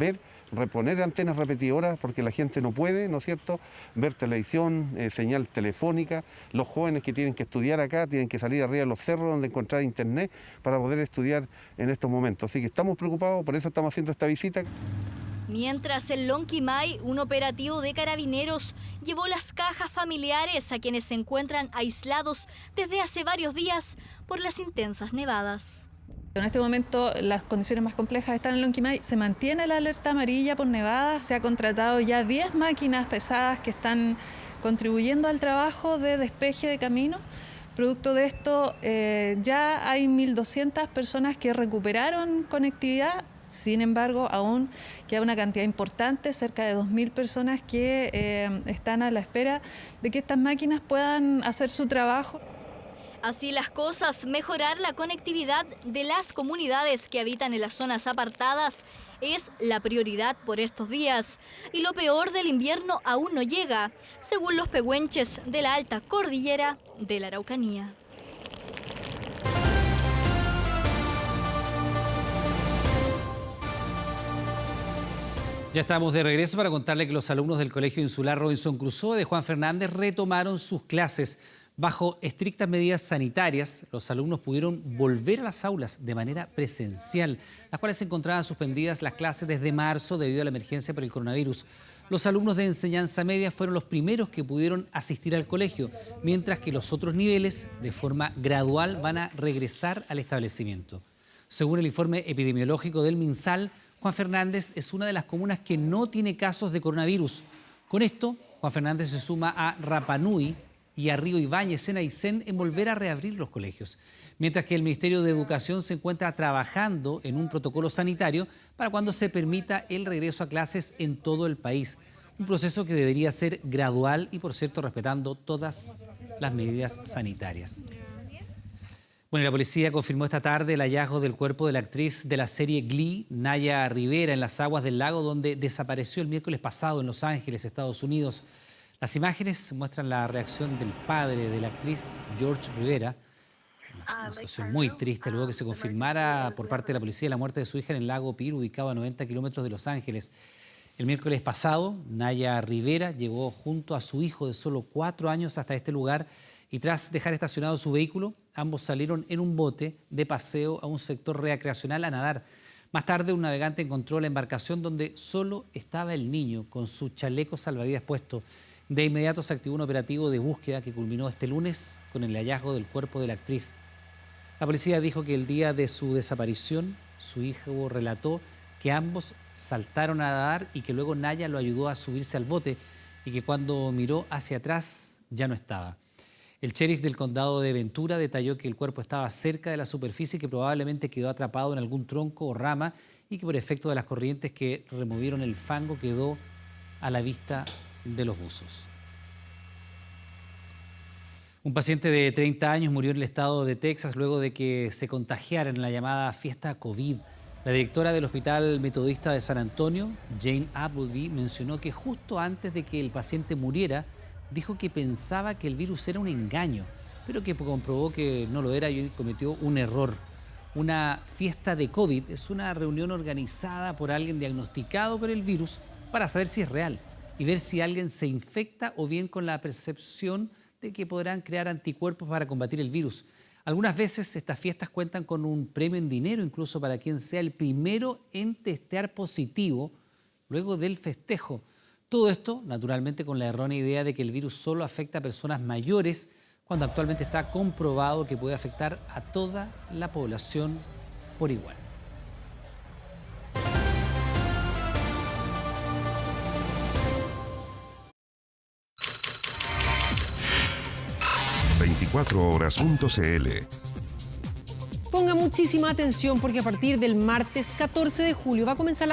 reponer antenas repetidoras, porque la gente no puede, ¿no es cierto?, ver televisión, señal telefónica. Los jóvenes que tienen que estudiar acá tienen que salir arriba de los cerros donde encontrar internet para poder estudiar en estos momentos. Así que estamos preocupados, por eso estamos haciendo esta visita. Mientras en Lonquimay, un operativo de carabineros llevó las cajas familiares a quienes se encuentran aislados desde hace varios días por las intensas nevadas. En este momento las condiciones más complejas están en Lonquimay. Se mantiene la alerta amarilla por nevadas. Se ha contratado ya 10 máquinas pesadas que están contribuyendo al trabajo de despeje de caminos. Producto de esto, ya hay 1.200 personas que recuperaron conectividad. Sin embargo, aún queda una cantidad importante, cerca de 2.000 personas que están a la espera de que estas máquinas puedan hacer su trabajo. Así las cosas, mejorar la conectividad de las comunidades que habitan en las zonas apartadas es la prioridad por estos días. Y lo peor del invierno aún no llega, según los pehuenches de la alta cordillera de la Araucanía. Ya estamos de regreso para contarle que los alumnos del Colegio Insular Robinson Crusoe de Juan Fernández retomaron sus clases. Bajo estrictas medidas sanitarias, los alumnos pudieron volver a las aulas de manera presencial, las cuales se encontraban suspendidas las clases desde marzo debido a la emergencia por el coronavirus. Los alumnos de enseñanza media fueron los primeros que pudieron asistir al colegio, mientras que los otros niveles, de forma gradual, van a regresar al establecimiento. Según el informe epidemiológico del MinSal, Juan Fernández es una de las comunas que no tiene casos de coronavirus. Con esto, Juan Fernández se suma a Rapa Nui y a Río Ibáñez en Aysén en volver a reabrir los colegios, mientras que el Ministerio de Educación se encuentra trabajando en un protocolo sanitario para cuando se permita el regreso a clases en todo el país. Un proceso que debería ser gradual y, por cierto, respetando todas las medidas sanitarias. Bueno, la policía confirmó esta tarde el hallazgo del cuerpo de la actriz de la serie Glee, Naya Rivera, en las aguas del lago donde desapareció el miércoles pasado en Los Ángeles, Estados Unidos. Las imágenes muestran la reacción del padre de la actriz, George Rivera, Una situación muy triste luego que se confirmara por parte de la policía la muerte de su hija en el lago Pir, ubicado a 90 kilómetros de Los Ángeles. El miércoles pasado, Naya Rivera llegó junto a su hijo de solo 4 años hasta este lugar y tras dejar estacionado su vehículo, ambos salieron en un bote de paseo a un sector recreacional a nadar. Más tarde, un navegante encontró la embarcación donde solo estaba el niño con su chaleco salvavidas puesto. De inmediato se activó un operativo de búsqueda que culminó este lunes con el hallazgo del cuerpo de la actriz. La policía dijo que el día de su desaparición, su hijo relató que ambos saltaron a nadar y que luego Naya lo ayudó a subirse al bote y que cuando miró hacia atrás ya no estaba. El sheriff del condado de Ventura detalló que el cuerpo estaba cerca de la superficie y que probablemente quedó atrapado en algún tronco o rama y que por efecto de las corrientes que removieron el fango quedó a la vista de los buzos. Un paciente de 30 años murió en el estado de Texas luego de que se contagiara en la llamada fiesta COVID. La directora del Hospital Metodista de San Antonio, Jane Appleby, mencionó que justo antes de que el paciente muriera, dijo que pensaba que el virus era un engaño, pero que comprobó que no lo era y cometió un error. Una fiesta de COVID es una reunión organizada por alguien diagnosticado con el virus para saber si es real y ver si alguien se infecta o bien con la percepción de que podrán crear anticuerpos para combatir el virus. Algunas veces estas fiestas cuentan con un premio en dinero, incluso para quien sea el primero en testear positivo luego del festejo. Todo esto, naturalmente, con la errónea idea de que el virus solo afecta a personas mayores, cuando actualmente está comprobado que puede afectar a toda la población por igual. ...24horas.cl. Ponga muchísima atención porque a partir del martes 14 de julio va a comenzar la